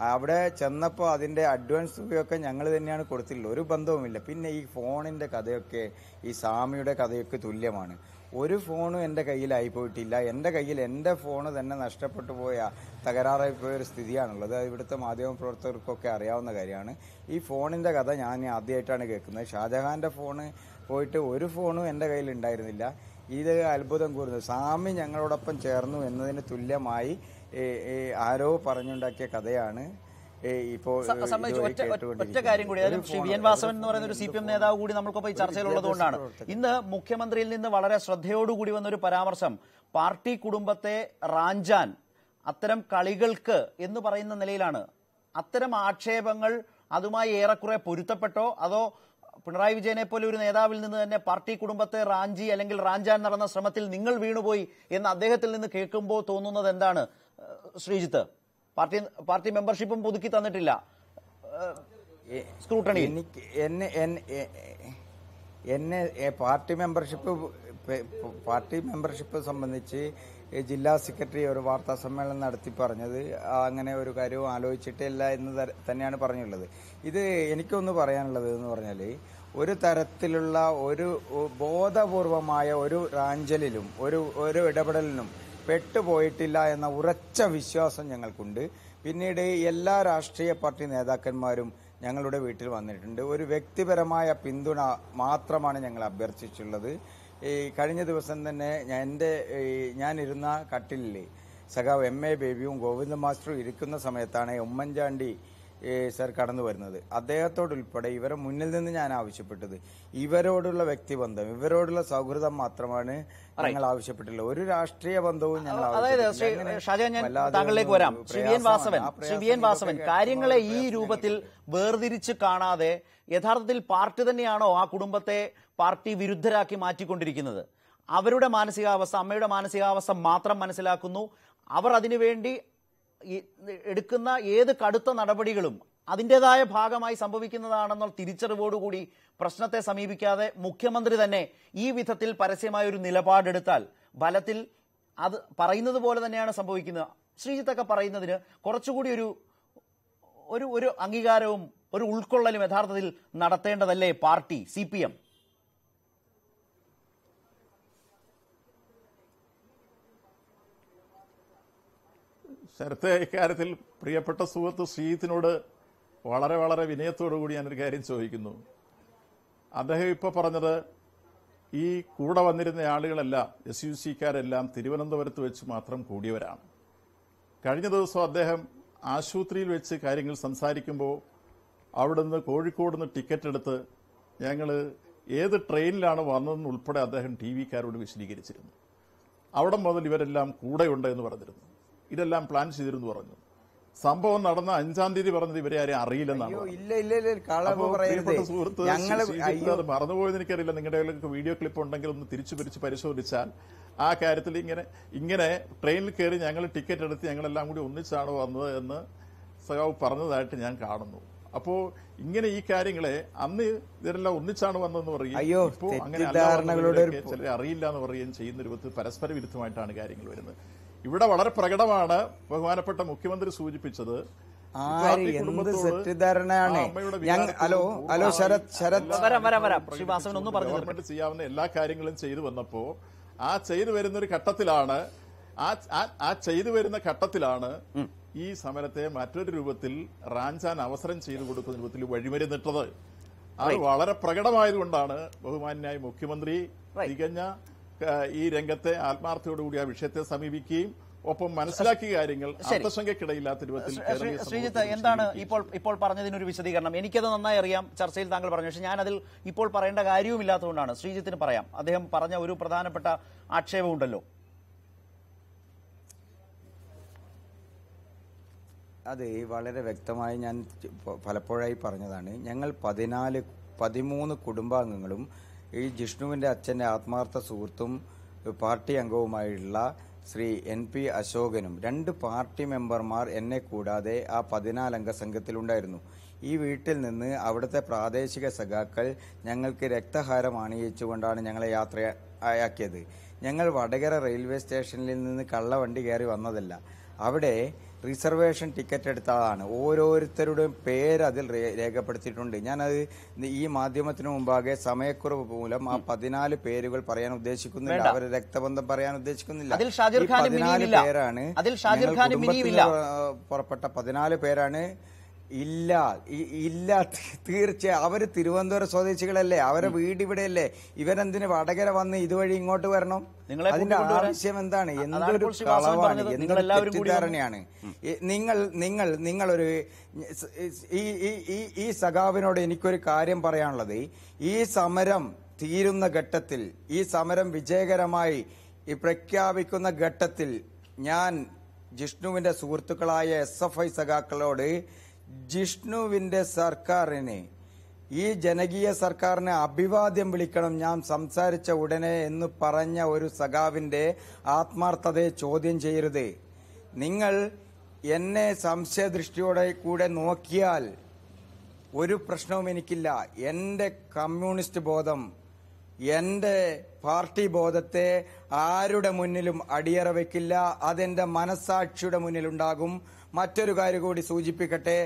അവിടെ ചെന്നപ്പോൾ അതിൻ്റെ അഡ്വാൻസ് തുകയൊക്കെ ഞങ്ങൾ തന്നെയാണ് കൊടുത്തിട്ടുള്ളത്, ഒരു ബന്ധവുമില്ല. പിന്നെ ഈ ഫോണിൻ്റെ കഥയൊക്കെ ഈ സ്വാമിയുടെ കഥയൊക്കെ തുല്യമാണ്. ഒരു ഫോണും എൻ്റെ കയ്യിലായി പോയിട്ടില്ല. എൻ്റെ കയ്യിൽ എൻ്റെ ഫോണ് തന്നെ നഷ്ടപ്പെട്ടു പോയ തകരാറായി പോയ ഒരു സ്ഥിതിയാണുള്ളത്. ഇവിടുത്തെ മാധ്യമപ്രവർത്തകർക്കൊക്കെ അറിയാവുന്ന കാര്യമാണ്. ഈ ഫോണിൻ്റെ കഥ ഞാൻ ആദ്യമായിട്ടാണ് കേൾക്കുന്നത്. ഷാജഹാൻ്റെ ഫോണ് പോയിട്ട് ഒരു ഫോണും എൻ്റെ കയ്യിൽ ഉണ്ടായിരുന്നില്ല. ഇത് അത്ഭുതം കൂറുന്നു. സ്വാമി ഞങ്ങളോടൊപ്പം ചേർന്നു എന്നതിന് തുല്യമായി ആരോ പറഞ്ഞുണ്ടാക്കിയ കഥയാണ് ഇപ്പോൾ. ഒറ്റ കാര്യം കൂടി, ശ്രീ വി എൻ വാസവൻ എന്ന് പറയുന്ന ഒരു CPM നേതാവ് കൂടി നമ്മൾക്കൊപ്പം ഈ ചർച്ചയിലുള്ളതുകൊണ്ടാണ് ഇന്ന് മുഖ്യമന്ത്രിയിൽ നിന്ന് വളരെ ശ്രദ്ധയോടുകൂടി വന്നൊരു പരാമർശം പാർട്ടി കുടുംബത്തെ റാഞ്ചാൻ അത്തരം കളികൾക്ക് എന്ന് പറയുന്ന നിലയിലാണ്. അത്തരം ആക്ഷേപങ്ങൾ അതുമായി ഏറെക്കുറെ പൊരുത്തപ്പെട്ടോ അതോ പിണറായി വിജയനെ പോലെ ഒരു നേതാവിൽ നിന്ന് തന്നെ പാർട്ടി കുടുംബത്തെ റാഞ്ചി അല്ലെങ്കിൽ റാഞ്ചാൻ നടന്ന ശ്രമത്തിൽ നിങ്ങൾ വീണുപോയി എന്ന് അദ്ദേഹത്തിൽ നിന്ന് കേൾക്കുമ്പോൾ തോന്നുന്നത് എന്താണ് ശ്രീജിത്ത്? പാർട്ടി മെമ്പർഷിപ്പും പുതുക്കി തന്നിട്ടില്ല, സ്ക്രൂട്ടണി. എന്നെ പാർട്ടി മെമ്പർഷിപ്പ് സംബന്ധിച്ച് ജില്ലാ സെക്രട്ടറി ഒരു വാർത്താ സമ്മേളനം നടത്തി പറഞ്ഞത് അങ്ങനെ ഒരു കാര്യവും ആലോചിച്ചിട്ടില്ല എന്ന് തന്നെയാണ് പറഞ്ഞുള്ളത്. ഇത് എനിക്കൊന്ന് പറയാനുള്ളത് എന്ന് പറഞ്ഞാൽ ഒരു തരത്തിലുള്ള ഒരു ബോധപൂർവമായ ഒരു റാഞ്ചലിലും ഒരു ഇടപെടലിനും പെട്ടുപോയിട്ടില്ല എന്ന ഉറച്ച വിശ്വാസം ഞങ്ങൾക്കുണ്ട്. പിന്നീട് എല്ലാ രാഷ്ട്രീയ പാർട്ടി നേതാക്കന്മാരും ഞങ്ങളുടെ വീട്ടിൽ വന്നിട്ടുണ്ട്. ഒരു വ്യക്തിപരമായ പിന്തുണ മാത്രമാണ് ഞങ്ങൾ അഭ്യർത്ഥിച്ചിട്ടുള്ളത്. ഈ കഴിഞ്ഞ ദിവസം തന്നെ ഞാനിരുന്ന കട്ടിലിൽ സഖാവ് MA ബേബിയും ഗോവിന്ദ മാസ്റ്ററും ഇരിക്കുന്ന സമയത്താണ് ഉമ്മൻചാണ്ടി സർ കടന്നു വരുന്നത്. അദ്ദേഹത്തോടുൾപ്പെടെ ഇവരെ മുന്നിൽ നിന്ന് ഞാൻ ആവശ്യപ്പെട്ടത് ഇവരോടുള്ള വ്യക്തിബന്ധം, ഇവരോടുള്ള സൗഹൃദം മാത്രമാണ് ഞങ്ങൾ ആവശ്യപ്പെട്ടില്ല. ഒരു രാഷ്ട്രീയ ബന്ധവും ഞങ്ങൾ താങ്കളിലേക്ക് വരാം. ശ്രീ വി എൻ വാസവൻ, കാര്യങ്ങളെ ഈ രൂപത്തിൽ വേർതിരിച്ച് കാണാതെ യഥാർത്ഥത്തിൽ പാർട്ടി തന്നെയാണോ ആ കുടുംബത്തെ പാർട്ടി വിരുദ്ധരാക്കി മാറ്റിക്കൊണ്ടിരിക്കുന്നത്? അവരുടെ മാനസികാവസ്ഥ, അമ്മയുടെ മാനസികാവസ്ഥ മാത്രം മനസ്സിലാക്കുന്നു. അവർ അതിനുവേണ്ടി എടുക്കുന്ന ഏത് കടുത്ത നടപടികളും അതിൻ്റെതായ ഭാഗമായി സംഭവിക്കുന്നതാണെന്നുള്ള തിരിച്ചറിവോടുകൂടി പ്രശ്നത്തെ സമീപിക്കാതെ മുഖ്യമന്ത്രി തന്നെ ഈ വിധത്തിൽ പരസ്യമായ ഒരു നിലപാടെടുത്താൽ ഫലത്തിൽ അത് പറയുന്നത് പോലെ തന്നെയാണ് സംഭവിക്കുന്നത്. ശ്രീജിത്തൊക്കെ പറയുന്നതിന് കുറച്ചുകൂടി ഒരു അംഗീകാരവും ഒരു ഉൾക്കൊള്ളലും യഥാർത്ഥത്തിൽ നടത്തേണ്ടതല്ലേ പാർട്ടി, CPM? ശരത്തെ, ഇക്കാര്യത്തിൽ പ്രിയപ്പെട്ട സുഹൃത്ത് ശ്രീജിത്തിനോട് വളരെ വളരെ വിനയത്തോടുകൂടി ഞാനൊരു കാര്യം ചോദിക്കുന്നു. അദ്ദേഹം ഇപ്പോൾ പറഞ്ഞത് ഈ കൂടെ വന്നിരുന്ന ആളുകളെല്ലാം SUC-ക്കാരെല്ലാം തിരുവനന്തപുരത്ത് വെച്ച് മാത്രം കൂടിയവരാണ്. കഴിഞ്ഞ ദിവസം അദ്ദേഹം ആശുപത്രിയിൽ വെച്ച് കാര്യങ്ങൾ സംസാരിക്കുമ്പോൾ അവിടുന്ന് കോഴിക്കോട് നിന്ന് ടിക്കറ്റ് എടുത്ത് ഞങ്ങൾ ഏത് ട്രെയിനിലാണ് വന്നതെന്ന് ഉൾപ്പെടെ അദ്ദേഹം TV-ക്കാരോട് വിശദീകരിച്ചിരുന്നു. അവിടെ മുതൽ ഇവരെല്ലാം കൂടെയുണ്ട് എന്ന് പറഞ്ഞിരുന്നു. ഇതെല്ലാം പ്ലാൻ ചെയ്തിരുന്നു പറഞ്ഞു. സംഭവം നടന്ന 5-ാം തീയതി പറഞ്ഞത് ഇവരെ ആരെയും അറിയില്ലെന്നാണ്. സുഹൃത്ത് അത് മറന്നുപോയെന്ന് എനിക്കറിയില്ല. നിങ്ങളുടെ വീഡിയോ ക്ലിപ്പ് ഉണ്ടെങ്കിൽ ഒന്ന് തിരിച്ചു പരിശോധിച്ചാൽ ആ കാര്യത്തിൽ ഇങ്ങനെ ട്രെയിനിൽ കയറി ഞങ്ങൾ ടിക്കറ്റ് എടുത്ത് ഞങ്ങളെല്ലാം കൂടി ഒന്നിച്ചാണ് വന്നത് എന്ന് സഖാവ് പറഞ്ഞതായിട്ട് ഞാൻ കാണുന്നു. അപ്പോ ഇങ്ങനെ ഈ കാര്യങ്ങളെ അന്ന് ഇവരെല്ലാം ഒന്നിച്ചാണ് വന്നതെന്ന് പറയും, ഇപ്പോ അങ്ങനെ ചിലരെ അറിയില്ല എന്ന് പറയുകയും ചെയ്യുന്ന രൂപത്തിൽ പരസ്പര വിരുദ്ധമായിട്ടാണ് കാര്യങ്ങൾ വരുന്നത്. ഇവിടെ വളരെ പ്രകടമാണ് ബഹുമാനപ്പെട്ട മുഖ്യമന്ത്രി സൂചിപ്പിച്ചത് ഗവൺമെന്റ് ചെയ്യാവുന്ന എല്ലാ കാര്യങ്ങളും ചെയ്തു വന്നപ്പോ ആ ചെയ്തു വരുന്നൊരു ഘട്ടത്തിലാണ് ആ ചെയ്തു വരുന്ന ഘട്ടത്തിലാണ് ഈ സമരത്തെ മറ്റൊരു രൂപത്തിൽ റാഞ്ചാൻ അവസരം ചെയ്തു കൊടുക്കുന്ന രൂപത്തിൽ വഴിമരുന്നിട്ടത്. അത് വളരെ പ്രകടമായതുകൊണ്ടാണ് ബഹുമാന്യായ മുഖ്യമന്ത്രി തികഞ്ഞ ഈ രംഗത്തെ ആത്മാർത്ഥയോടുകൂടി ആ വിഷയത്തെ സമീപിക്കുകയും ഒപ്പം മനസ്സിലാക്കിയ കാര്യങ്ങൾ അർത്ഥശങ്കയ്ക്കിടയില്ലാത്ത രൂപത്തിൽ. ശ്രീജിത്ത്, എന്താണ് ഇപ്പോൾ പറഞ്ഞതിനൊരു വിശദീകരണം? എനിക്കത് നന്നായി അറിയാം, ചർച്ചയിൽ താങ്കൾ പറഞ്ഞു. പക്ഷെ ഞാനതിൽ ഇപ്പോൾ പറയേണ്ട കാര്യവുമില്ലാത്തതുകൊണ്ടാണ് ശ്രീജിത്തിന് പറയാം. അദ്ദേഹം പറഞ്ഞ ഒരു പ്രധാനപ്പെട്ട ആക്ഷേപമുണ്ടല്ലോ. അത് വളരെ വ്യക്തമായി ഞാൻ പലപ്പോഴായി പറഞ്ഞതാണ്. ഞങ്ങൾ 13 കുടുംബാംഗങ്ങളും ഈ ജിഷ്ണുവിൻ്റെ അച്ഛൻ്റെ ആത്മാർത്ഥ സുഹൃത്തും പാർട്ടി അംഗവുമായുള്ള ശ്രീ NP അശോകനും 2 പാർട്ടി മെമ്പർമാർ എന്നെ കൂടാതെ ആ 14-അംഗ സംഘത്തിലുണ്ടായിരുന്നു. ഈ വീട്ടിൽ നിന്ന് അവിടുത്തെ പ്രാദേശിക സഖാക്കൾ ഞങ്ങൾക്ക് രക്തഹാരം അണിയിച്ചുകൊണ്ടാണ് ഞങ്ങളെ യാത്രയാക്കിയത്. ഞങ്ങൾ വടകര റെയിൽവേ സ്റ്റേഷനിൽ നിന്ന് കള്ളവണ്ടി കയറി വന്നതല്ല. അവിടെ റിസർവേഷൻ ടിക്കറ്റ് എടുത്തതാണ്. ഓരോരുത്തരുടെയും പേര് അതിൽ രേഖപ്പെടുത്തിയിട്ടുണ്ട്. ഞാനത് ഈ മാധ്യമത്തിനു മുമ്പാകെ സമയക്കുറവ് മൂലം ആ 14 പേരുകൾ പറയാൻ ഉദ്ദേശിക്കുന്നില്ല. അവരുടെ രക്തബന്ധം പറയാൻ ഉദ്ദേശിക്കുന്നില്ല. 14 പേരാണ് പുറപ്പെട്ട 14 പേരാണ്. ഇല്ല തീർച്ചയായും അവര് തിരുവനന്തപുരം സ്വദേശികളല്ലേ, അവരെ വീട് ഇവിടെയല്ലേ. ഇവരെന്തിന് വടകര വന്ന് ഇതുവഴി ഇങ്ങോട്ട് വരണം? അതിന്റെ ആവശ്യം എന്താണ്? എന്തൊരു കളവാണ്, എന്തൊരു തെറ്റിദ്ധാരണയാണ്. നിങ്ങളൊരു ഈ സഖാവിനോട് എനിക്കൊരു കാര്യം പറയാനുള്ളത്, ഈ സമരം തീരുന്ന ഘട്ടത്തിൽ, ഈ സമരം വിജയകരമായി പ്രഖ്യാപിക്കുന്ന ഘട്ടത്തിൽ ഞാൻ ജിഷ്ണുവിന്റെ സുഹൃത്തുക്കളായ SFI സഖാക്കളോട് ജിഷ്ണുവിന്റെ സർക്കാരിന്, ഈ ജനകീയ സർക്കാരിനെ അഭിവാദ്യം വിളിക്കണം ഞാൻ സംസാരിച്ച ഉടനെ എന്ന് പറഞ്ഞ ഒരു സഖാവിന്റെ ആത്മാർത്ഥതയെ ചോദ്യം ചെയ്യരുത്. നിങ്ങൾ എന്നെ സംശയദൃഷ്ടിയോടെ കൂടെ നോക്കിയാൽ ഒരു പ്രശ്നവും എനിക്കില്ല. എന്റെ കമ്മ്യൂണിസ്റ്റ് ബോധം, എന്റെ പാർട്ടി ബോധത്തെ ആരുടെ മുന്നിലും അടിയറ വെക്കില്ല. അതെന്റെ മനസാക്ഷിയുടെ മുന്നിലുണ്ടാകും. മറ്റൊരു കാര്യം കൂടി സൂചിപ്പിക്കട്ടെ,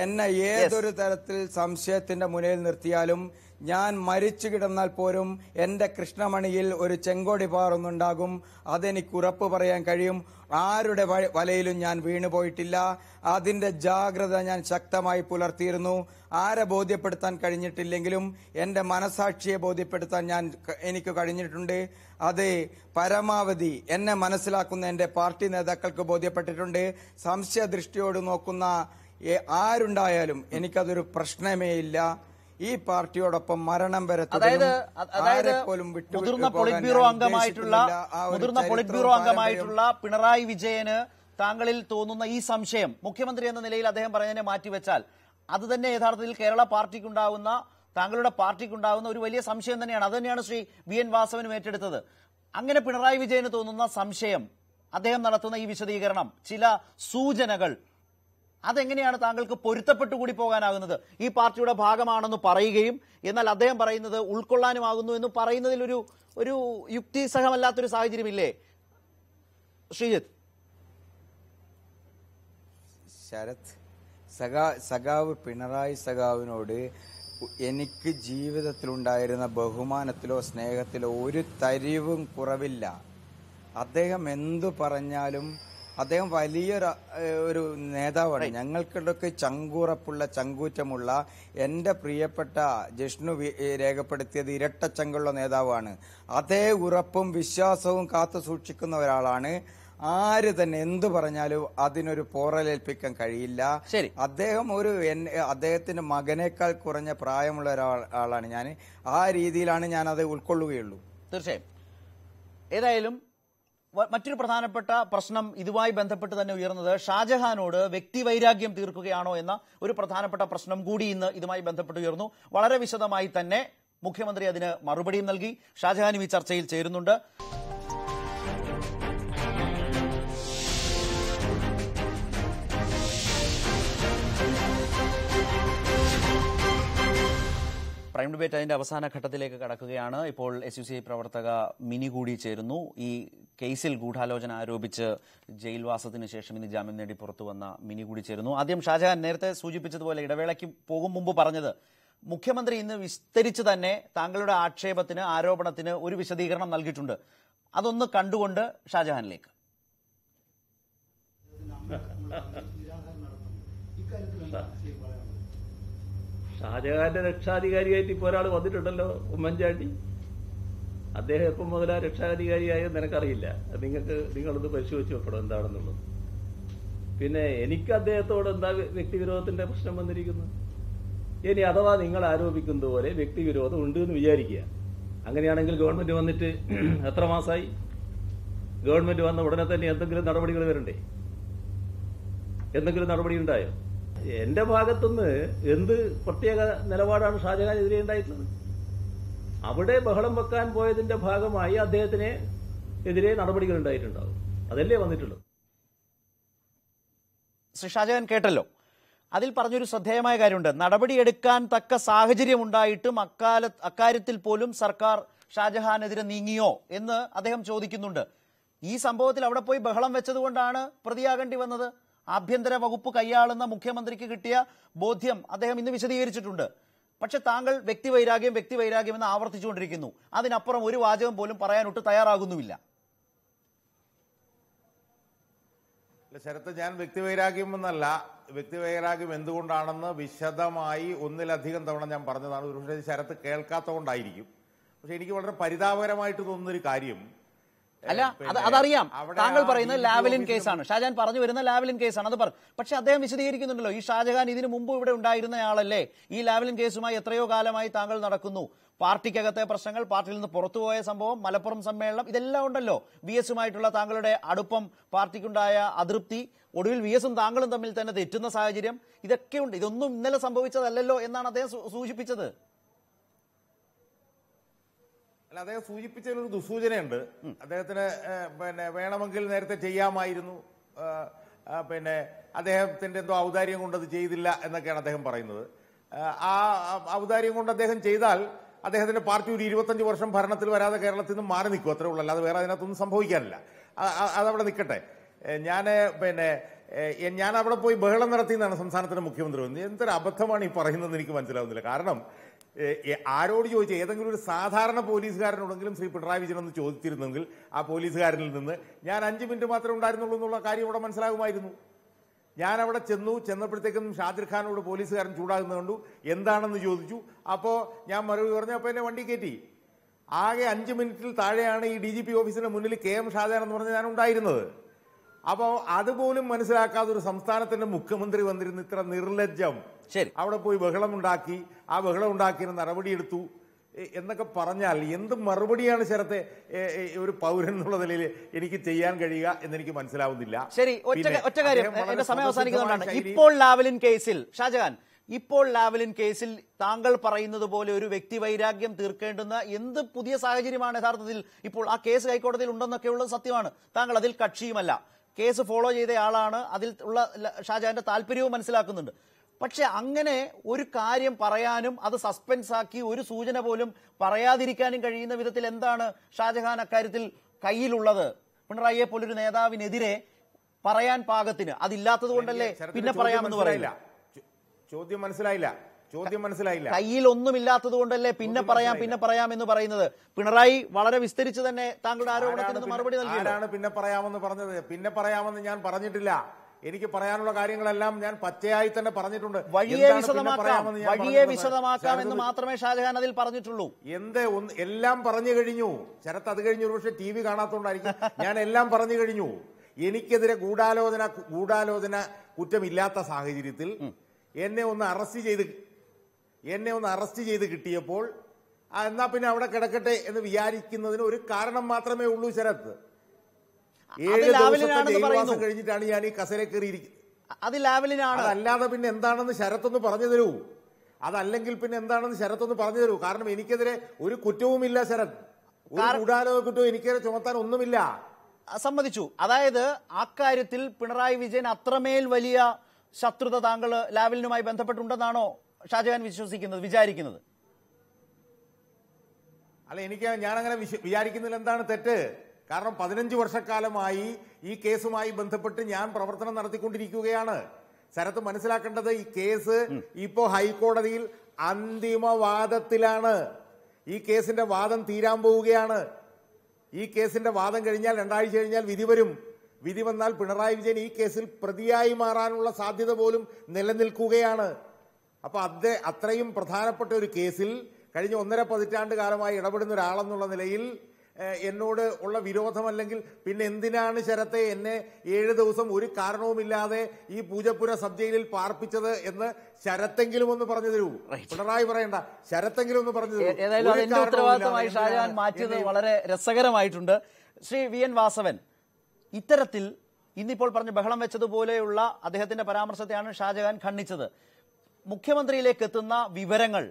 എന്നെ ഏതൊരു തരത്തിൽ സംശയത്തിന്റെ മുന്നിൽ നിർത്തിയാലും ഞാൻ മരിച്ചു കിടന്നാൽ പോലും എന്റെ കൃഷ്ണമണിയിൽ ഒരു ചെങ്കോടി പാറുന്നുണ്ടാകും. അതെനിക്ക് ഉറപ്പ് പറയാൻ കഴിയും. ആരുടെ വലയിലും ഞാൻ വീണുപോയിട്ടില്ല. അതിന്റെ ജാഗ്രത ഞാൻ ശക്തമായി പുലർത്തിയിരുന്നു. ആരെ ബോധ്യപ്പെടുത്താൻ കഴിഞ്ഞിട്ടില്ലെങ്കിലും എന്റെ മനസാക്ഷിയെ ബോധ്യപ്പെടുത്താൻ എനിക്ക് കഴിഞ്ഞിട്ടുണ്ട്. അത് പരമാവധി എന്നെ മനസ്സിലാക്കുന്ന എന്റെ പാർട്ടി നേതാക്കൾക്ക് ബോധ്യപ്പെട്ടിട്ടുണ്ട്. സംശയദൃഷ്ടിയോട് നോക്കുന്ന ആരുണ്ടായാലും എനിക്കതൊരു പ്രശ്നമേ ഇല്ല. ഈ പാർട്ടിയോടൊപ്പം മരണം വരെ മുതിർന്ന പൊളിറ്റ് ബ്യൂറോ അംഗമായിട്ടുള്ള പിണറായി വിജയന് താങ്കളിൽ തോന്നുന്ന ഈ സംശയം മുഖ്യമന്ത്രി എന്ന നിലയിൽ അദ്ദേഹം പറയുന്നതിനെ മാറ്റിവെച്ചാൽ അത് തന്നെ യഥാർത്ഥത്തിൽ കേരള പാർട്ടിക്കുണ്ടാവുന്ന, താങ്കളുടെ പാർട്ടിക്കുണ്ടാവുന്ന ഒരു വലിയ സംശയം തന്നെയാണ്. അത് തന്നെയാണ് ശ്രീ വി എൻ വാസവനും ഏറ്റെടുത്തത്. അങ്ങനെ പിണറായി വിജയന് തോന്നുന്ന സംശയം, അദ്ദേഹം നടത്തുന്ന ഈ വിശദീകരണം, ചില സൂചനകൾ, അതെങ്ങനെയാണ് താങ്കൾക്ക് പൊരുത്തപ്പെട്ടുകൂടി പോകാനാകുന്നത്? ഈ പാർട്ടിയുടെ ഭാഗമാണെന്ന് പറയുകയും എന്നാൽ അദ്ദേഹം പറയുന്നത് ഉൾക്കൊള്ളാനുമാകുന്നു എന്ന് പറയുന്നതിൽ ഒരു യുക്തിസഹമല്ലാത്തൊരു സാഹചര്യമില്ലേ ശ്രീജിത്ത്? ശരത്, സഖാവ് പിണറായി സഖാവിനോട് എനിക്ക് ജീവിതത്തിലുണ്ടായിരുന്ന ബഹുമാനത്തിലോ സ്നേഹത്തിലോ ഒരു തരിവും കുറവില്ല. അദ്ദേഹം എന്തു പറഞ്ഞാലും അദ്ദേഹം വലിയൊരു നേതാവാണ്. ഞങ്ങൾക്കിടയ്ക്ക് ചങ്കൂറപ്പുള്ള, ചങ്കൂറ്റമുള്ള എന്റെ പ്രിയപ്പെട്ട ജിഷ്ണു രേഖപ്പെടുത്തിയത് ഇരട്ടച്ചങ്കുള്ള നേതാവാണ്. അതേ ഉറപ്പും വിശ്വാസവും കാത്തു സൂക്ഷിക്കുന്ന ഒരാളാണ്. ആര് തന്നെ എന്തു പറഞ്ഞാലും അതിനൊരു പോറലേൽപ്പിക്കാൻ കഴിയില്ല. അദ്ദേഹം അദ്ദേഹത്തിന്റെ മകനേക്കാൾ കുറഞ്ഞ പ്രായമുള്ള ഒരാളാണ് ഞാൻ. ആ രീതിയിലാണ് ഞാൻ അത് ഉൾക്കൊള്ളുകയുള്ളൂ. തീർച്ചയായും. ഏതായാലും മറ്റൊരു പ്രധാനപ്പെട്ട പ്രശ്നം ഇതുമായി ബന്ധപ്പെട്ട് തന്നെ ഉയർന്നത് ഷാജഹാനോട് വ്യക്തിവൈരാഗ്യം തീർക്കുകയാണോ എന്ന ഒരു പ്രധാനപ്പെട്ട പ്രശ്നം കൂടി ഇന്ന് ഇതുമായി ബന്ധപ്പെട്ട് ഉയർന്നു. വളരെ വിശദമായി തന്നെ മുഖ്യമന്ത്രി അതിന് മറുപടിയും നൽകി. ഷാജഹാനും ഈ ചർച്ചയിൽ ചേരുന്നുണ്ട്. പ്രൈം ഡിബേറ്റ് അതിന്റെ അവസാന ഘട്ടത്തിലേക്ക് കടക്കുകയാണ്. ഇപ്പോൾ SUCI പ്രവർത്തക മിനി കൂടി ചേരുന്നു. ഈ കേസിൽ ഗൂഢാലോചന ആരോപിച്ച് ജയിൽവാസത്തിന് ശേഷം ഇന്ന് ജാമ്യം നേടി പുറത്തു വന്ന മിനി കൂടി ചേരുന്നു. ആദ്യം ഷാജഹാൻ നേരത്തെ സൂചിപ്പിച്ചതുപോലെ ഇടവേളയ്ക്ക് പോകും മുമ്പ് പറഞ്ഞത്, മുഖ്യമന്ത്രി ഇന്ന് വിസ്തരിച്ച് തന്നെ താങ്കളുടെ ആക്ഷേപത്തിന്, ആരോപണത്തിന് ഒരു വിശദീകരണം നൽകിയിട്ടുണ്ട്. അതൊന്ന് കണ്ടുകൊണ്ട് ഷാജഹാനിലേക്ക്. ഷാജഹാന്റെ രക്ഷാധികാരിയായിട്ട് ഇപ്പോൾ ഒരാൾ വന്നിട്ടുണ്ടല്ലോ, ഉമ്മൻചാണ്ടി. അദ്ദേഹം എപ്പം മുതലാ രക്ഷാധികാരിയായോ നിനക്കറിയില്ല. നിങ്ങളൊന്ന് പരിശോധിച്ച് നോക്കണം എന്താണെന്നുള്ളത്. പിന്നെ എനിക്ക് അദ്ദേഹത്തോട് എന്താ വ്യക്തിവിരോധത്തിന്റെ പ്രശ്നം വന്നിരിക്കുന്നു? ഇനി അഥവാ നിങ്ങൾ ആരോപിക്കുന്നത് പോലെ വ്യക്തിവിരോധം ഉണ്ട് എന്ന് വിചാരിക്കുക. അങ്ങനെയാണെങ്കിൽ ഗവൺമെന്റ് വന്നിട്ട് എത്ര മാസമായി? ഗവൺമെന്റ് വന്ന ഉടനെ തന്നെ എന്തെങ്കിലും നടപടികൾ വരണ്ടേ? എന്തെങ്കിലും നടപടി ഉണ്ടായോ? എന്റെ ഭാഗത്തുനിന്ന് എന്ത് പ്രത്യേക നിലപാടാണ് ഷാജഹാനെതിരെ ഉണ്ടായിട്ടുള്ളത്? അവിടെ ബഹളം വെക്കാൻ പോയതിന്റെ ഭാഗമായി അദ്ദേഹത്തിന് എതിരെ നടപടികൾ ഉണ്ടായിട്ടുണ്ടാവും. അതല്ലേ വന്നിട്ടുള്ളത്. ശ്രീ ഷാജഹാൻ കേട്ടല്ലോ, അതിൽ പറഞ്ഞൊരു ശ്രദ്ധേയമായ കാര്യമുണ്ട്. നടപടിയെടുക്കാൻ തക്ക സാഹചര്യം ഉണ്ടായിട്ടും അക്കാര്യത്തിൽ പോലും സർക്കാർ ഷാജഹാനെതിരെ നീങ്ങിയോ എന്ന് അദ്ദേഹം ചോദിക്കുന്നുണ്ട്. ഈ സംഭവത്തിൽ അവിടെ പോയി ബഹളം വെച്ചതുകൊണ്ടാണ് പ്രതിയാകേണ്ടി വന്നത്. ആഭ്യന്തര വകുപ്പ് കൈയാളുന്ന മുഖ്യമന്ത്രിക്ക് കിട്ടിയ ബോധ്യം അദ്ദേഹം ഇന്ന് വിശദീകരിച്ചിട്ടുണ്ട്. പക്ഷെ താങ്കൾ വ്യക്തിവൈരാഗ്യം എന്ന് ആവർത്തിച്ചുകൊണ്ടിരിക്കുന്നു. അതിനപ്പുറം ഒരു വാചകം പോലും പറയാനൊട്ട് തയ്യാറാകുന്നുമില്ല. ശരത്ത്, ഞാൻ വ്യക്തിവൈരാഗ്യം എന്നല്ല, വ്യക്തിവൈരാഗ്യം എന്തുകൊണ്ടാണെന്ന് വിശദമായി ഒന്നിലധികം തവണ ഞാൻ പറഞ്ഞതാണ്. ഒരുപക്ഷെ ശരത്ത് കേൾക്കാത്തതുകൊണ്ടായിരിക്കും. പക്ഷെ എനിക്ക് വളരെ പരിതാപകരമായിട്ട് തോന്നുന്നൊരു കാര്യം, അല്ല അതറിയാം. താങ്കൾ പറയുന്നത് ലാവലിൻ കേസാണ്, ഷാജഹാൻ പറഞ്ഞു വരുന്ന ലാവലിൻ കേസാണ്, അത് പറഞ്ഞു. പക്ഷെ അദ്ദേഹം വിശദീകരിക്കുന്നുണ്ടല്ലോ, ഈ ഷാജഹാൻ ഇതിനു മുമ്പ് ഇവിടെ ഉണ്ടായിരുന്നയാളല്ലേ, ഈ ലാവലിൻ കേസുമായി എത്രയോ കാലമായി താങ്കൾ നടക്കുന്നു, പാർട്ടിക്കകത്തെ പ്രശ്നങ്ങൾ, പാർട്ടിയിൽ നിന്ന് പുറത്തുപോയ സംഭവം, മലപ്പുറം സമ്മേളനം, ഇതെല്ലാം ഉണ്ടല്ലോ. VS-ഉമായിട്ടുള്ള താങ്കളുടെ അടുപ്പം, പാർട്ടിക്കുണ്ടായ അതൃപ്തി, ഒടുവിൽ VS-ഉം താങ്കളും തമ്മിൽ തന്നെ തെറ്റുന്ന സാഹചര്യം, ഇതൊക്കെ ഉണ്ട്. ഇതൊന്നും ഇന്നലെ സംഭവിച്ചതല്ലല്ലോ എന്നാണ് അദ്ദേഹം സൂചിപ്പിച്ചത്. അല്ല, അദ്ദേഹം സൂചിപ്പിച്ചതിലൊരു ദുസൂചനയുണ്ട്. അദ്ദേഹത്തിന് വേണമെങ്കിൽ നേരത്തെ ചെയ്യാമായിരുന്നു, അദ്ദേഹത്തിന്റെ എന്തോ ഔദാര്യം കൊണ്ട് അത് ചെയ്തില്ല എന്നൊക്കെയാണ് അദ്ദേഹം പറയുന്നത്. ആ ഔദാര്യം കൊണ്ട് അദ്ദേഹം ചെയ്താൽ അദ്ദേഹത്തിന്റെ പാർട്ടി ഒരു 25 വർഷം ഭരണത്തിൽ വരാതെ കേരളത്തിൽ നിന്ന് മാറി നിൽക്കും, അത്രേ ഉള്ളൂ. അല്ലാതെ വേറെ അതിനകത്തൊന്നും സംഭവിക്കാനില്ല. അതവിടെ നിൽക്കട്ടെ. ഞാൻ അവിടെ പോയി ബഹളം നടത്തിയെന്നാണ് സംസ്ഥാനത്തിന്റെ മുഖ്യമന്ത്രി വന്നത്. എന്തൊരു അബദ്ധമാണ് ഈ പറയുന്നതെന്ന് എനിക്ക് മനസ്സിലാവുന്നില്ല. കാരണം ആരോട് ചോദിച്ചു, ഏതെങ്കിലും ഒരു സാധാരണ പോലീസുകാരനോടെങ്കിലും ശ്രീ പിണറായി വിജയൻ ഒന്ന് ചോദിച്ചിരുന്നെങ്കിൽ ആ പോലീസുകാരനിൽ നിന്ന് ഞാൻ 5 മിനിറ്റ് മാത്രമേ ഉണ്ടായിരുന്നുള്ളൂ എന്നുള്ള കാര്യം ഇവിടെ മനസ്സിലാകുമായിരുന്നു. ഞാൻ അവിടെ ചെന്നപ്പോഴത്തേക്കും ഷാജിർ ഖാനോട് പോലീസുകാരൻ ചൂടാകുന്നത് കണ്ടു. എന്താണെന്ന് ചോദിച്ചു. അപ്പോൾ ഞാൻ മറുപടി പറഞ്ഞു. അപ്പോൾ എന്നെ വണ്ടി കയറ്റി. ആകെ 5 മിനിറ്റിൽ താഴെയാണ് ഈ DGP ഓഫീസിന്റെ മുന്നിൽ KM ഷാജഹാൻ എന്ന് പറഞ്ഞ് ഞാൻ ഉണ്ടായിരുന്നത്. അപ്പോൾ അതുപോലും മനസ്സിലാക്കാതെ ഒരു സംസ്ഥാനത്തിന്റെ മുഖ്യമന്ത്രി വന്നിരുന്ന് ഇത്ര നിർലജ്ജം അവിടെ പോയി ബഹളം ഉണ്ടാക്കി, ആ ബഹളം ഉണ്ടാക്കിയിരുന്ന നടപടിയെടുത്തു എന്നൊക്കെ പറഞ്ഞാൽ എന്ത് മറുപടിയാണ് ശരത്തെ ഒരു പൗരൻ എന്നുള്ള നിലയിൽ എനിക്ക് ചെയ്യാൻ കഴിയുക എന്നെനിക്ക് മനസ്സിലാവുന്നില്ല. ശരി, ഒറ്റ കാര്യം, എന്റെ സമയം അവസാനിക്കുന്നതാണ്. ഇപ്പോൾ ലാവലിൻ കേസിൽ ഷാജഹാൻ, ഇപ്പോൾ ലാവലിൻ കേസിൽ താങ്കൾ പറയുന്നത് പോലെ ഒരു വ്യക്തി വൈരാഗ്യം തീർക്കേണ്ടുന്ന എന്ത് പുതിയ സാഹചര്യമാണ് യഥാർത്ഥത്തിൽ ഇപ്പോൾ? ആ കേസ് ഹൈക്കോടതിയിൽ ഉണ്ടെന്നൊക്കെയുള്ളത് സത്യമാണ്. താങ്കൾ അതിൽ കക്ഷിയുമല്ല, കേസ് ഫോളോ ചെയ്ത ആളാണ്, അതിൽ ഉള്ള ഷാജഹാന്റെ താല്പര്യവും മനസ്സിലാക്കുന്നുണ്ട്. പക്ഷെ അങ്ങനെ ഒരു കാര്യം പറയാനും അത് സസ്പെൻസ് ആക്കി ഒരു സൂചന പോലും പറയാതിരിക്കാനും കഴിയുന്ന വിധത്തിൽ എന്താണ് ഷാജഹാൻ അക്കാര്യത്തിൽ കയ്യിലുള്ളത്? പിണറായിയെ പോലൊരു നേതാവിനെതിരെ പറയാൻ പാകത്തിന് അതില്ലാത്തത് കൊണ്ടല്ലേ പിന്നെ പറയാമെന്ന് പറയില്ല? ചോദ്യം മനസ്സിലായില്ല. കയ്യിൽ ഒന്നുമില്ലാത്തത് കൊണ്ടല്ലേ പിന്നെ പറയാം എന്ന് പറയുന്നത്? പിണറായി വളരെ വിസ്തരിച്ച് തന്നെ താങ്കളുടെ ആരോപണത്തിന് മറുപടി നൽകി. ആരാണ് പിന്നെ പറയാമെന്ന് പറഞ്ഞത്? പിന്നെ പറയാമെന്ന് ഞാൻ പറഞ്ഞിട്ടില്ല. എനിക്ക് പറയാനുള്ള കാര്യങ്ങളെല്ലാം ഞാൻ പച്ചയായി തന്നെ പറഞ്ഞിട്ടുണ്ട്. വഴിയെ വിശദമാക്കാം എന്ന് മാത്രമേ ഷാജഹാൻ അതിൽ പറഞ്ഞിട്ടുള്ളൂ. എല്ലാം പറഞ്ഞു കഴിഞ്ഞു. ശരത്ത് അത് കഴിഞ്ഞു ഒരു പക്ഷേ TV കാണാത്തോണ്ടായിരിക്കും. ഞാൻ എല്ലാം പറഞ്ഞു കഴിഞ്ഞു. എനിക്കെതിരെ ഗൂഢാലോചന കുറ്റമില്ലാത്ത സാഹചര്യത്തിൽ എന്നെ ഒന്ന് അറസ്റ്റ് ചെയ്ത് കിട്ടിയപ്പോൾ എന്നാ പിന്നെ അവിടെ കിടക്കട്ടെ എന്ന് വിചാരിക്കുന്നതിന് ഒരു കാരണം മാത്രമേ ഉള്ളൂ ശരത്ത്. 7 ദിവസത്തെ ജയിൽവാസം കഴിഞ്ഞിട്ടാണ് ഞാൻ ഈ കസേര കയറിയിരിക്കുന്നത്. അതല്ലാതെ പിന്നെ എന്താണെന്ന് ശരത്തൊന്ന് പറഞ്ഞു തരൂ. അതല്ലെങ്കിൽ പിന്നെ എന്താണെന്ന് ശരത്തൊന്ന് പറഞ്ഞു തരൂ. കാരണം എനിക്കെതിരെ ഒരു കുറ്റവുമില്ല ശരത്. ഒരു ഗൂഢാലോചന കുറ്റവും എനിക്കെതിരെ ചുമത്താൻ ഒന്നുമില്ല. സമ്മതിച്ചു. അതായത് അക്കാര്യത്തിൽ പിണറായി വിജയൻ അത്രമേൽ വലിയ ശത്രുത താങ്കൾ ലാവലിനുമായി ബന്ധപ്പെട്ടുണ്ടെന്നാണോ ഷാജഹാൻ വിചാരിക്കുന്നത്? അല്ല, ഞാനങ്ങനെ വിചാരിക്കുന്നതിൽ എന്താണ് തെറ്റ്? കാരണം 15 വർഷക്കാലമായി ഈ കേസുമായി ബന്ധപ്പെട്ട് ഞാൻ പ്രവർത്തനം നടത്തിക്കൊണ്ടിരിക്കുകയാണ്. ശരത്ത് മനസ്സിലാക്കേണ്ടത്, ഈ കേസ് ഇപ്പോ ഹൈക്കോടതിയിൽ അന്തിമവാദത്തിലാണ്. ഈ കേസിന്റെ വാദം തീരാൻ പോവുകയാണ്. ഈ കേസിന്റെ വാദം കഴിഞ്ഞാൽ 2 ആഴ്ച കഴിഞ്ഞാൽ വിധി വരും. വിധി വന്നാൽ പിണറായി വിജയൻ ഈ കേസിൽ പ്രതിയായി മാറാനുള്ള സാധ്യത പോലും നിലനിൽക്കുകയാണ്. അപ്പൊ അത്രയും പ്രധാനപ്പെട്ട ഒരു കേസിൽ കഴിഞ്ഞ 1.5 പതിറ്റാണ്ട് കാലമായി ഇടപെടുന്ന ഒരാളെന്നുള്ള നിലയിൽ എന്നോട് ഉള്ള വിരോധമല്ലെങ്കിൽ പിന്നെ എന്തിനാണ് ശരത്തെ എന്നെ 7 ദിവസം ഒരു കാരണവുമില്ലാതെ ഈ പൂജപ്പുര സബ് ജയിലിൽ പാർപ്പിച്ചത് എന്ന് ശരത്തെങ്കിലും ഒന്ന് പറഞ്ഞു തരൂ. പിണറായി പറയണ്ട, ശരത്തെങ്കിലും ഒന്ന് പറഞ്ഞു തരൂ. ഏതായാലും അതിന്റെ ഉത്തരവാദിത്തമായി ഷാജഹാൻ മാറ്റിയത് വളരെ രസകരമായിട്ടുണ്ട്. ശ്രീ VN വാസവൻ, ഇത്തരത്തിൽ ഇന്നിപ്പോൾ പറഞ്ഞ് ബഹളം വെച്ചതുപോലെയുള്ള അദ്ദേഹത്തിന്റെ പരാമർശത്തെയാണ് ഷാജഹാൻ ഖണ്ഡിച്ചത്. മുഖ്യമന്ത്രിയിലേക്ക് എത്തുന്ന വിവരങ്ങൾ,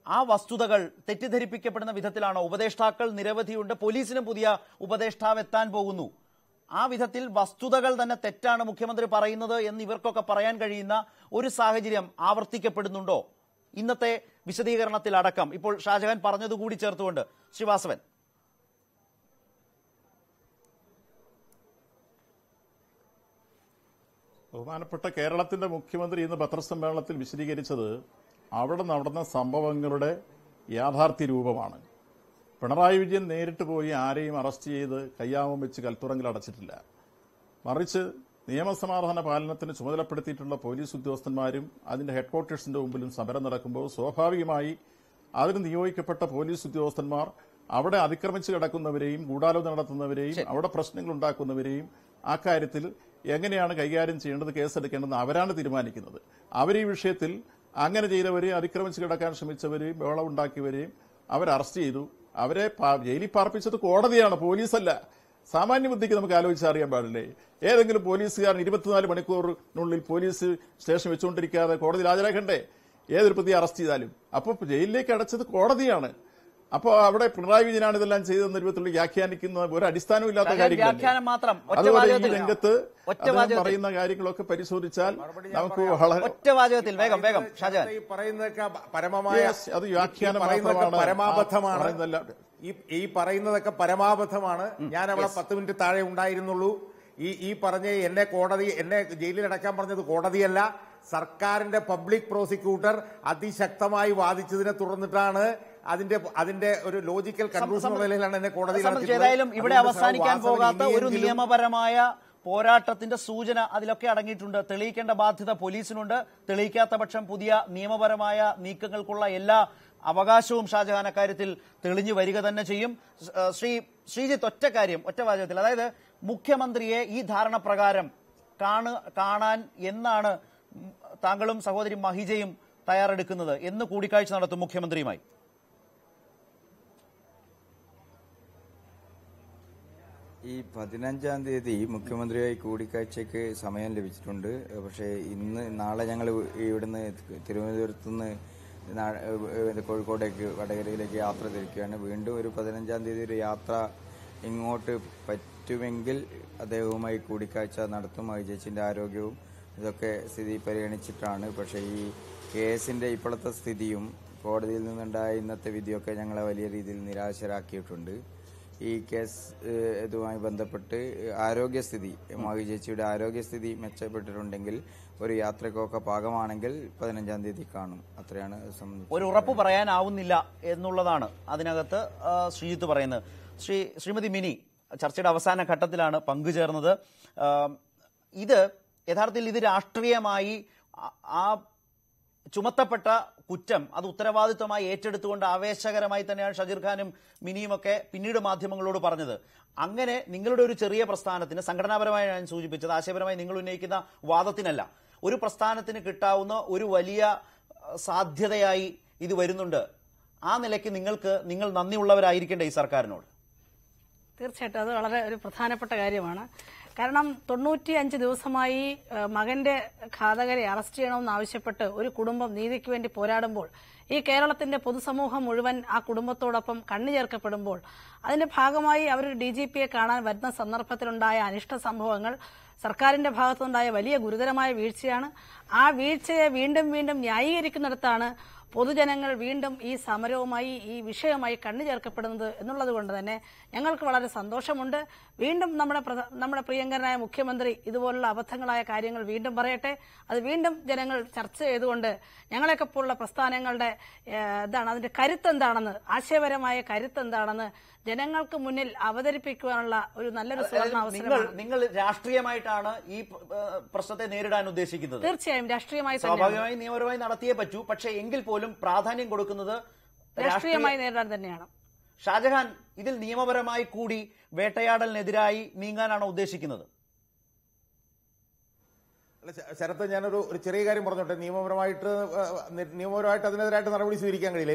ആ വസ്തുതകൾ തെറ്റിദ്ധരിപ്പിക്കപ്പെടുന്ന വിധത്തിലാണോ? ഉപദേഷ്ടാക്കൾ നിരവധിയുണ്ട്, പോലീസിനും പുതിയ ഉപദേഷ്ടാവ് എത്താൻ പോകുന്നു. ആ വിധത്തിൽ വസ്തുതകൾ തന്നെ തെറ്റാണ് മുഖ്യമന്ത്രി പറയുന്നത് എന്ന് ഇവർക്കൊക്കെ പറയാൻ കഴിയുന്ന ഒരു സാഹചര്യം ആവർത്തിക്കപ്പെടുന്നുണ്ടോ ഇന്നത്തെ വിശദീകരണത്തിലടക്കം? ഇപ്പോൾ ഷാജഹാൻ പറഞ്ഞതുകൂടി ചേർത്തുകൊണ്ട് ശ്രീവാസവൻ. ബഹുമാനപ്പെട്ട കേരളത്തിന്റെ മുഖ്യമന്ത്രി ഇന്ന് പത്രസമ്മേളനത്തിൽ വിശദീകരിച്ചത് അവിടെ നടന്ന സംഭവങ്ങളുടെ യാഥാർത്ഥ്യ രൂപമാണ്. പിണറായി വിജയൻ നേരിട്ട് പോയി ആരെയും അറസ്റ്റ് ചെയ്ത് കയ്യാമം വെച്ച് കൽത്തുറങ്കിൽ അടച്ചിട്ടില്ല. മറിച്ച് നിയമസമാധാന പാലനത്തിന് ചുമതലപ്പെടുത്തിയിട്ടുള്ള പോലീസ് ഉദ്യോഗസ്ഥന്മാരും അതിന്റെ ഹെഡ്ക്വാർട്ടേഴ്സിന്റെ മുമ്പിലും സമരം നടക്കുമ്പോൾ സ്വാഭാവികമായി അതിന് നിയോഗിക്കപ്പെട്ട പോലീസ് ഉദ്യോഗസ്ഥന്മാർ അവിടെ അതിക്രമിച്ച് കിടക്കുന്നവരെയും ഗൂഢാലോചന നടത്തുന്നവരെയും അവിടെ പ്രശ്നങ്ങൾ ഉണ്ടാക്കുന്നവരെയും ആ കാര്യത്തിൽ എങ്ങനെയാണ് കൈകാര്യം ചെയ്യേണ്ടത്, കേസെടുക്കേണ്ടത് അവരാണ് തീരുമാനിക്കുന്നത്. അവർ ഈ വിഷയത്തിൽ അങ്ങനെ ചെയ്തവരെയും അതിക്രമിച്ച് കിടക്കാൻ ശ്രമിച്ചവരെയും ബഹളം ഉണ്ടാക്കിയവരെയും അവർ അറസ്റ്റ് ചെയ്തു. അവരെ ജയിലിൽ പാർപ്പിച്ചത് കോടതിയാണ്, പോലീസല്ല. സാമാന്യ ബുദ്ധിക്ക് നമുക്ക് ആലോചിച്ചറിയാൻ പാടില്ലേ? ഏതെങ്കിലും പോലീസുകാരൻ 24 മണിക്കൂറിനുള്ളിൽ പോലീസ് സ്റ്റേഷൻ വെച്ചുകൊണ്ടിരിക്കാതെ കോടതിയിൽ ഹാജരാക്കണ്ടേ? ഏതൊരു പ്രതി അറസ്റ്റ് ചെയ്താലും. അപ്പോൾ ജയിലിലേക്ക് അടച്ചത് കോടതിയാണ്. അപ്പോൾ അവിടെ പിണറായി വിജയനാണ് ഇതെല്ലാം ചെയ്തെന്ന രൂപത്തിൽ വ്യാഖ്യാനിക്കുന്ന ഒരു അടിസ്ഥാനവും ഇല്ലാത്ത കാര്യങ്ങൾ. അതുപോലെ ഈ രംഗത്ത് പറയുന്ന കാര്യങ്ങളൊക്കെ പരിശോധിച്ചാൽ നമുക്ക് വളരെ ഒറ്റവാചകത്തിൽ വേഗം പറയുന്നതൊക്കെ പരമമായ അത് വ്യാഖ്യാനം പരമാബദ്ധമാണ്. ഈ പറയുന്നതൊക്കെ പരമാബദ്ധമാണ്. ഞാൻ അവിടെ 10 മിനിറ്റ് താഴെ ഉണ്ടായിരുന്നുള്ളൂ. ഈ പറഞ്ഞ എന്നെ ജയിലിൽ അടക്കാൻ പറഞ്ഞത് കോടതിയല്ല, സർക്കാരിന്റെ പബ്ലിക് പ്രോസിക്യൂട്ടർ അതിശക്തമായി വാദിച്ചതിനെ തുടർന്നിട്ടാണ് അതിന്റെ ഒരു ലോജിക്കൽ കൺക്ലൂഷൻ നിലയിലാണ് എന്നെ കോടതിയിൽ. ഏതായാലും ഇവിടെ അവസാനിക്കാൻ പോകാത്ത ഒരു നിയമപരമായ പോരാട്ടത്തിന്റെ സൂചന അതിലൊക്കെ അടങ്ങിയിട്ടുണ്ട്. തെളിയിക്കേണ്ട ബാധ്യത പോലീസിനുണ്ട്. തെളിയിക്കാത്ത പക്ഷം പുതിയ നിയമപരമായ നീക്കങ്ങൾക്കുള്ള എല്ലാ അവകാശവും ഷാജഹാൻ അക്കാര്യത്തിൽ തെളിഞ്ഞു വരിക തന്നെ ചെയ്യും. ശ്രീജിത്ത്, ഒറ്റ വാചകത്തിൽ, അതായത് മുഖ്യമന്ത്രിയെ ഈ ധാരണ പ്രകാരം കാണാൻ എന്നാണ് താങ്കളും സഹോദരി മഹിജയും തയ്യാറെടുക്കുന്നത്? എന്ന് കൂടിക്കാഴ്ച നടത്തും മുഖ്യമന്ത്രിയുമായി? ഈ 15-ാം തീയതി മുഖ്യമന്ത്രിയായി കൂടിക്കാഴ്ചയ്ക്ക് സമയം ലഭിച്ചിട്ടുണ്ട്. പക്ഷേ നാളെ ഞങ്ങൾ ഇവിടുന്ന് തിരുവനന്തപുരത്തുനിന്ന് കോഴിക്കോടേക്ക് വടകരയിലേക്ക് യാത്ര തിരിക്കുകയാണ്. വീണ്ടും ഒരു 15-ാം തീയതി ഒരു യാത്ര ഇങ്ങോട്ട് പറ്റുമെങ്കിൽ അദ്ദേഹവുമായി കൂടിക്കാഴ്ച നടത്തും. ചേച്ചിന്റെ ആരോഗ്യവും ഇതൊക്കെ സ്ഥിതി പരിഗണിച്ചിട്ടാണ്. പക്ഷേ ഈ കേസിന്റെ ഇപ്പോഴത്തെ സ്ഥിതിയും കോടതിയിൽ നിന്നുണ്ടായ ഇന്നത്തെ വിധിയൊക്കെ ഞങ്ങളെ വലിയ രീതിയിൽ നിരാശരാക്കിയിട്ടുണ്ട്. ഈ കേസ് ഇതുമായി ബന്ധപ്പെട്ട് ആരോഗ്യസ്ഥിതി, മഹി ചേച്ചിയുടെ ആരോഗ്യസ്ഥിതി മെച്ചപ്പെട്ടിട്ടുണ്ടെങ്കിൽ ഒരു യാത്രക്കൊക്കെ പാകമാണെങ്കിൽ 15-ാം തീയതി കാണും. അത്രയാണ് ഒരു ഉറപ്പ് പറയാനാവുന്നില്ല എന്നുള്ളതാണ് അതിനകത്ത് ശ്രീജിത്ത് പറയുന്നത്. ശ്രീമതി മിനി ചർച്ചയുടെ അവസാന ഘട്ടത്തിലാണ് പങ്കുചേർന്നത്. ഇത് യഥാർത്ഥത്തിൽ ഇത് രാഷ്ട്രീയമായി ആ ചുമത്തപ്പെട്ട കുറ്റം അത് ഉത്തരവാദിത്വമായി ഏറ്റെടുത്തുകൊണ്ട് ആവേശകരമായി തന്നെയാണ് ഷജീർ ഖാനും മിനിയുമൊക്കെ പിന്നീട് മാധ്യമങ്ങളോട് പറഞ്ഞത്. അങ്ങനെ നിങ്ങളുടെ ഒരു ചെറിയ പ്രസ്ഥാനത്തിന്, സംഘടനാപരമായി ഞാൻ സൂചിപ്പിച്ചത്, ആശയപരമായി നിങ്ങൾ ഉന്നയിക്കുന്ന വാദത്തിനല്ല, ഒരു പ്രസ്ഥാനത്തിന് കിട്ടാവുന്ന ഒരു വലിയ സാധ്യതയായി ഇത് വരുന്നുണ്ട്. ആ നിലയ്ക്ക് നിങ്ങൾ നന്ദിയുള്ളവരായിരിക്കേണ്ടേ ഈ സർക്കാരിനോട്? തീർച്ചയായിട്ടും അത് വളരെ ഒരു പ്രധാനപ്പെട്ട കാര്യമാണ്. കാരണം 95 ദിവസമായി മകന്റെ ഘാതകരെ അറസ്റ്റ് ചെയ്യണമെന്നാവശ്യപ്പെട്ട് ഒരു കുടുംബം നീതിക്ക് വേണ്ടി പോരാടുമ്പോൾ, ഈ കേരളത്തിന്റെ പൊതുസമൂഹം മുഴുവൻ ആ കുടുംബത്തോടൊപ്പം കണ്ണുചേർക്കപ്പെടുമ്പോൾ, അതിന്റെ ഭാഗമായി അവർ DGPയെ കാണാൻ വരുന്ന സന്ദർഭത്തിലുണ്ടായ അനിഷ്ട സംഭവങ്ങൾ സർക്കാരിന്റെ ഭാഗത്തുനിന്നുണ്ടായ വലിയ ഗുരുതരമായ വീഴ്ചയാണ്. ആ വീഴ്ചയെ വീണ്ടും വീണ്ടും ന്യായീകരിക്കുന്നിടത്താണ് പൊതുജനങ്ങൾ വീണ്ടും ഈ സമരവുമായി, ഈ വിഷയവുമായി കണ്ണുചേർക്കപ്പെടുന്നത് എന്നുള്ളത് കൊണ്ട് തന്നെ ഞങ്ങൾക്ക് വളരെ സന്തോഷമുണ്ട്. വീണ്ടും നമ്മുടെ പ്രിയങ്കരനായ മുഖ്യമന്ത്രി ഇതുപോലുള്ള അബദ്ധങ്ങളായ കാര്യങ്ങൾ വീണ്ടും പറയട്ടെ. അത് വീണ്ടും ജനങ്ങൾ ചർച്ച ചെയ്തുകൊണ്ട് ഞങ്ങളെയൊക്കെ പോലുള്ള പ്രസ്ഥാനങ്ങളുടെ അതിന്റെ കരുത്തെന്താണെന്ന്, ആശയപരമായ കരുത്തെന്താണെന്ന് ജനങ്ങൾക്ക് മുന്നിൽ അവതരിപ്പിക്കുവാനുള്ള ഒരു നല്ലൊരു സുവർണ്ണ അവസരമാണ്. നിങ്ങൾ രാഷ്ട്രീയമായിട്ടാണ് ഈ പ്രശ്നത്തെ നേരിടാൻ ഉദ്ദേശിക്കുന്നത്? തീർച്ചയായും രാഷ്ട്രീയമായി, സ്വാഭാവികമായി നിയമപരമായി നടത്തിയേ പറ്റൂ. പക്ഷേ എങ്കിൽ പോലും പ്രാധാന്യം കൊടുക്കുന്നത് രാഷ്ട്രീയമായി നേരിടാൻ തന്നെയാണ്. ഷാജഹാൻ, ഇതിൽ നിയമപരമായി കൂടി വേട്ടയാടലിനെതിരായി നീങ്ങാനാണോ ഉദ്ദേശിക്കുന്നത്? ശരത്ത്, ഞാനൊരു ചെറിയ കാര്യം പറഞ്ഞോട്ടെ. നിയമപരമായിട്ട് അതിനെതിരായിട്ട് നടപടി സ്വീകരിക്കാൻ കഴിയില്ല.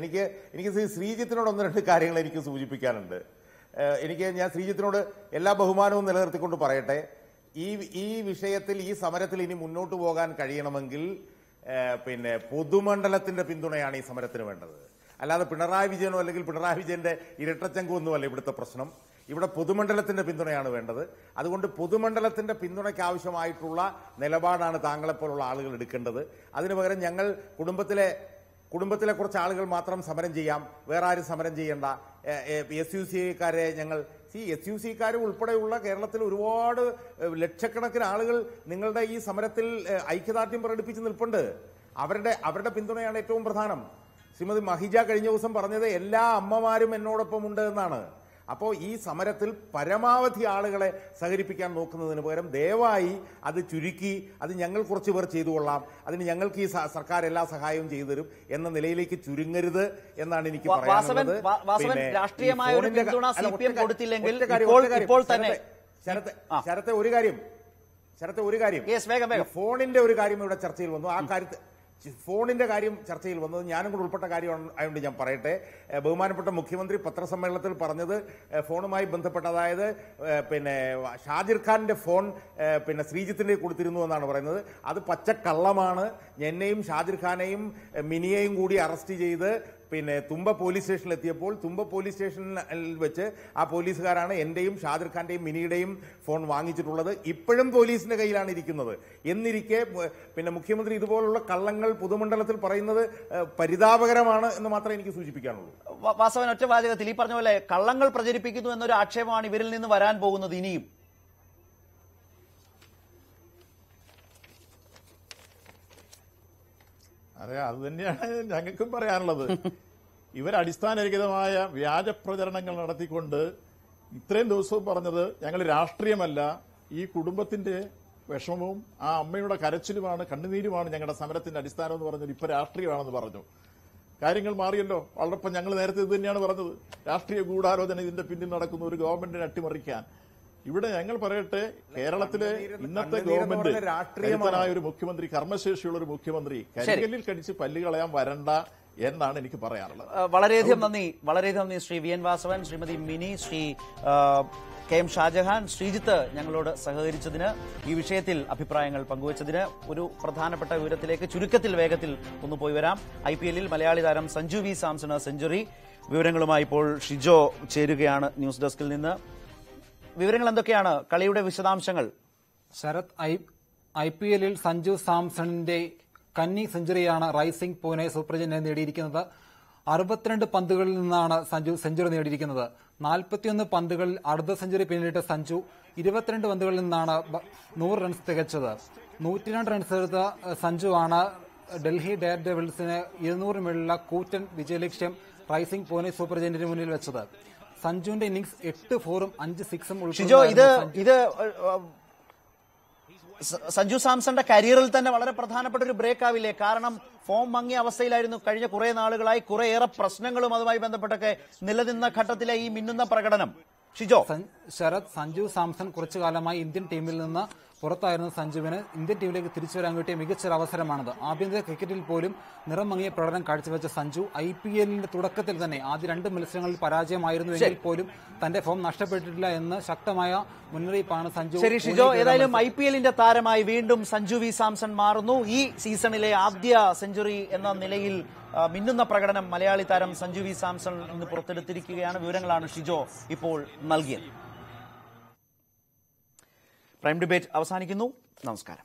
എനിക്ക് ശ്രീജിത്തിനോട് 1-2 കാര്യങ്ങൾ എനിക്ക് സൂചിപ്പിക്കാനുണ്ട്. ഞാൻ ശ്രീജിത്തിനോട് എല്ലാ ബഹുമാനവും നിലനിർത്തിക്കൊണ്ട് പറയട്ടെ, ഈ വിഷയത്തിൽ, ഈ സമരത്തിൽ ഇനി മുന്നോട്ട് പോകാൻ കഴിയണമെങ്കിൽ പൊതുമണ്ഡലത്തിന്റെ പിന്തുണയാണ് ഈ സമരത്തിന് വേണ്ടത്. അല്ലാതെ പിണറായി വിജയനോ അല്ലെങ്കിൽ പിണറായി വിജയന്റെ ഇരട്ടച്ചങ്കൊന്നുമല്ല ഇവിടുത്തെ പ്രശ്നം. ഇവിടെ പൊതുമണ്ഡലത്തിന്റെ പിന്തുണയാണ് വേണ്ടത്. അതുകൊണ്ട് പൊതുമണ്ഡലത്തിന്റെ പിന്തുണയ്ക്ക് ആവശ്യമായിട്ടുള്ള നിലപാടാണ് താങ്കളെപ്പോലുള്ള ആളുകൾ എടുക്കേണ്ടത്. അതിനു പകരം ഞങ്ങൾ കുടുംബത്തിലെ കുറച്ച് ആളുകൾ മാത്രം സമരം ചെയ്യാം, വേറെ ആരും സമരം ചെയ്യേണ്ട, SUCക്കാരെ ഞങ്ങൾ SUCക്കാർ ഉൾപ്പെടെയുള്ള കേരളത്തിൽ ഒരുപാട് ലക്ഷക്കണക്കിന് ആളുകൾ നിങ്ങളുടെ ഈ സമരത്തിൽ ഐക്യദാർഢ്യം പ്രകടിപ്പിച്ച് നിൽപ്പുണ്ട്. അവരുടെ പിന്തുണയാണ് ഏറ്റവും പ്രധാനം. ശ്രീമതി മഹിജ കഴിഞ്ഞ ദിവസം പറഞ്ഞത് എല്ലാ അമ്മമാരും എന്നോടൊപ്പം ഉണ്ട് എന്നാണ്. അപ്പോൾ ഈ സമരത്തിൽ പരമാവധി ആളുകളെ സഹകരിപ്പിക്കാൻ നോക്കുന്നതിന് പകരം ദയവായി അത് ചുരുക്കി അത് ഞങ്ങൾ കുറച്ച് പേർ ചെയ്തു കൊള്ളാം, അതിന് ഞങ്ങൾക്ക് ഈ സർക്കാർ എല്ലാ സഹായവും ചെയ്തു തരും എന്ന നിലയിലേക്ക് ചുരുങ്ങരുത് എന്നാണ് എനിക്ക് പറയാനുള്ളത്. രാഷ്ട്രീയമായ ഒരു പിന്തുണ CPM കൊടുത്തില്ലെങ്കിൽ ശരത്തെ ഒരു കാര്യം ഫോണിന്റെ ഒരു കാര്യം ഇവിടെ ചർച്ചയിൽ വന്നു. ആ കാര്യത്തിൽ ഫോണിന്റെ കാര്യം ചർച്ചയിൽ വന്നത് ഞാനും കൂടെ ഉൾപ്പെട്ട കാര്യം ആയതുകൊണ്ട് ഞാൻ പറയട്ടെ. ബഹുമാനപ്പെട്ട മുഖ്യമന്ത്രി പത്രസമ്മേളനത്തിൽ പറഞ്ഞത് ഫോണുമായി ബന്ധപ്പെട്ട, അതായത് ഷാജിർ ഖാന്റെ ഫോൺ ശ്രീജിത്തിന്റെ കൊടുത്തിരുന്നു എന്നാണ് പറയുന്നത്. അത് പച്ചക്കള്ളമാണ്. എന്നെയും ഷാജിർ ഖാനെയും മിനിയെയും കൂടി അറസ്റ്റ് ചെയ്ത് തുമ്പ പോലീസ് സ്റ്റേഷനിൽ എത്തിയപ്പോൾ തുമ്പ പോലീസ് സ്റ്റേഷനിൽ വെച്ച് ആ പോലീസുകാരാണ് എന്റെയും ഷാജിർ ഖാന്റെയും മിനിയുടെയും ഫോൺ വാങ്ങിച്ചിട്ടുള്ളത്. ഇപ്പോഴും പോലീസിന്റെ കയ്യിലാണ് ഇരിക്കുന്നത്. എന്നിരിക്കെ മുഖ്യമന്ത്രി ഇതുപോലുള്ള കള്ളങ്ങൾ പൊതുമണ്ഡലത്തിൽ പറയുന്നത് പരിതാപകരമാണ് എന്ന് മാത്രമേ എനിക്ക് സൂചിപ്പിക്കാനുള്ളൂ. വാസവൻ, ഒറ്റ വാചകത്തിൽ ഈ പറഞ്ഞ പോലെ കള്ളങ്ങൾ പ്രചരിപ്പിക്കുന്നു എന്നൊരു ആക്ഷേപമാണ് ഇവരിൽ നിന്ന് വരാൻ പോകുന്നത് ഇനിയും. അതെ, അത് തന്നെയാണ് ഞങ്ങൾക്കും പറയാനുള്ളത്. ഇവർ അടിസ്ഥാനരഹിതമായ വ്യാജ പ്രചരണങ്ങൾ നടത്തിക്കൊണ്ട് ഇത്രയും ദിവസവും പറഞ്ഞത് ഞങ്ങൾ രാഷ്ട്രീയമല്ല, ഈ കുടുംബത്തിന്റെ വിഷമവും ആ അമ്മയുടെ കരച്ചിലുമാണ്, കണ്ണുനീരുമാണ് ഞങ്ങളുടെ സമരത്തിന്റെ അടിസ്ഥാനം എന്ന് പറഞ്ഞത് ഇപ്പൊ രാഷ്ട്രീയമാണെന്ന് പറഞ്ഞു. കാര്യങ്ങൾ മാറിയല്ലോ. വളരെ ഞങ്ങൾ നേരത്തെ ഇത് തന്നെയാണ് പറഞ്ഞത്. രാഷ്ട്രീയ ഗൂഢാലോചന ഇതിന്റെ പിന്നിൽ നടക്കുന്ന ഒരു ഗവൺമെന്റിനെ അട്ടിമറിക്കാൻ. ഇവിടെ ഞങ്ങൾ പറയട്ടെ, കേരളത്തിലെ ഇന്നത്തെ ഗവൺമെന്റ് കരുത്തനായ ഒരു മുഖ്യമന്ത്രി, കർമ്മശേഷിയുള്ള ഒരു മുഖ്യമന്ത്രി കരികല്ലിൽ കടിച്ച് പല്ല് കളയാൻ വരണ്ട എന്നാണ് എനിക്ക് പറയാനുള്ളത്. വളരെയധികം നന്ദി Shri V N Vasavan, Shrimati Mini, Shri KM Shajahan, Sreejith ഞങ്ങളോട് സഹകരിച്ചതിന്, ഈ വിഷയത്തിൽ അഭിപ്രായങ്ങൾ പങ്കുവച്ചതിന്. ഒരു പ്രധാനപ്പെട്ട വിവരത്തിലേക്ക് ചുരുക്കത്തിൽ വേഗത്തിൽ ഒന്ന് പോയി വരാം. IPL-ൽ മലയാളി താരം സഞ്ജു വി സാംസണ് സെഞ്ചുറി. വിവരങ്ങളുമായി ഇപ്പോൾ ഷിജോ ചേരുകയാണ് ന്യൂസ് ഡെസ്കിൽ നിന്ന്. വിവരങ്ങൾ എന്തൊക്കെയാണ്? കളിയുടെ വിശദാംശങ്ങൾ. ശരത്, IPL-ൽ സഞ്ജു സാംസണിന്റെ കന്നി സെഞ്ചുറിയാണ് റൈസിംഗ് പൂനെ സൂപ്പർ ജയന്റ് നേടിയിരിക്കുന്നത്. 62 പന്തുകളിൽ നിന്നാണ് സഞ്ജു സെഞ്ചുറി നേടിയിരിക്കുന്നത്. 41 പന്തുകളിൽ അർദ്ധ സെഞ്ചുറി പിന്നിട്ട സഞ്ജു 22 പന്തുകളിൽ നിന്നാണ് 100 റൺസ് തികച്ചത്. 102 റൺസ് എടുത്ത സഞ്ജുവാണ് ഡൽഹി ഡെയർ ഡെവിൾസിന് 200 മേലുള്ള കൂറ്റൻ വിജയലക്ഷ്യം റൈസിംഗ് പൂനെ സൂപ്പർ ജയന്റിന് മുന്നിൽ വെച്ചത്. സഞ്ജുവിന്റെ ഇന്നിംഗ്സ് 8 4-ഉം 5 6-ഉം ഇത് സഞ്ജു സാംസന്റെ കരിയറിൽ തന്നെ വളരെ പ്രധാനപ്പെട്ട ഒരു ബ്രേക്ക് ആവില്ലേ? കാരണം ഫോം മങ്ങിയ അവസ്ഥയിലായിരുന്നു കഴിഞ്ഞ കുറെ നാളുകളായി. കുറേയേറെ പ്രശ്നങ്ങളും അതുമായി ബന്ധപ്പെട്ടൊക്കെ നിലനിന്ന ഘട്ടത്തിലെ ഈ മിന്നുന്ന പ്രകടനം. ഷിജോ, ശരത്, സഞ്ജു സാംസൺ കുറച്ചു കാലമായി ഇന്ത്യൻ ടീമിൽ നിന്ന് പുറത്തായിരുന്ന സഞ്ജുവിന് ഇന്ത്യൻ ടീമിലേക്ക് തിരിച്ചു വരാൻ കിട്ടിയ മികച്ചൊരു അവസരമാണിത്. ആഭ്യന്തര ക്രിക്കറ്റിൽ പോലും നിറം മങ്ങിയ പ്രകടനം കാഴ്ചവെച്ച സഞ്ജു IPL-ന്റെ തുടക്കത്തിൽ തന്നെ ആദ്യ 2 മത്സരങ്ങളിൽ പരാജയമായിരുന്നു എങ്കിൽ പോലും തന്റെ ഫോം നഷ്ടപ്പെട്ടിട്ടില്ല എന്ന് ശക്തമായ മുന്നറിയിപ്പാണ് സഞ്ജു. ശരി ഷിജോ, ഏതായാലും IPL-ന്റെ താരമായി വീണ്ടും സഞ്ജു വി സാംസൺ മാറുന്നു. ഈ സീസണിലെ ആദ്യ സെഞ്ചുറി എന്ന നിലയിൽ മിന്നുന്ന പ്രകടനം മലയാളി താരം സഞ്ജു വി സാംസൺ ഇന്ന് പുറത്തെടുത്തിരിക്കുകയാണ്. വിവരങ്ങളാണ് ഷിജോ ഇപ്പോൾ നൽകിയത്. പ്രൈം ഡിബേറ്റ് അവസാനിക്കുന്നു. നമസ്കാരം.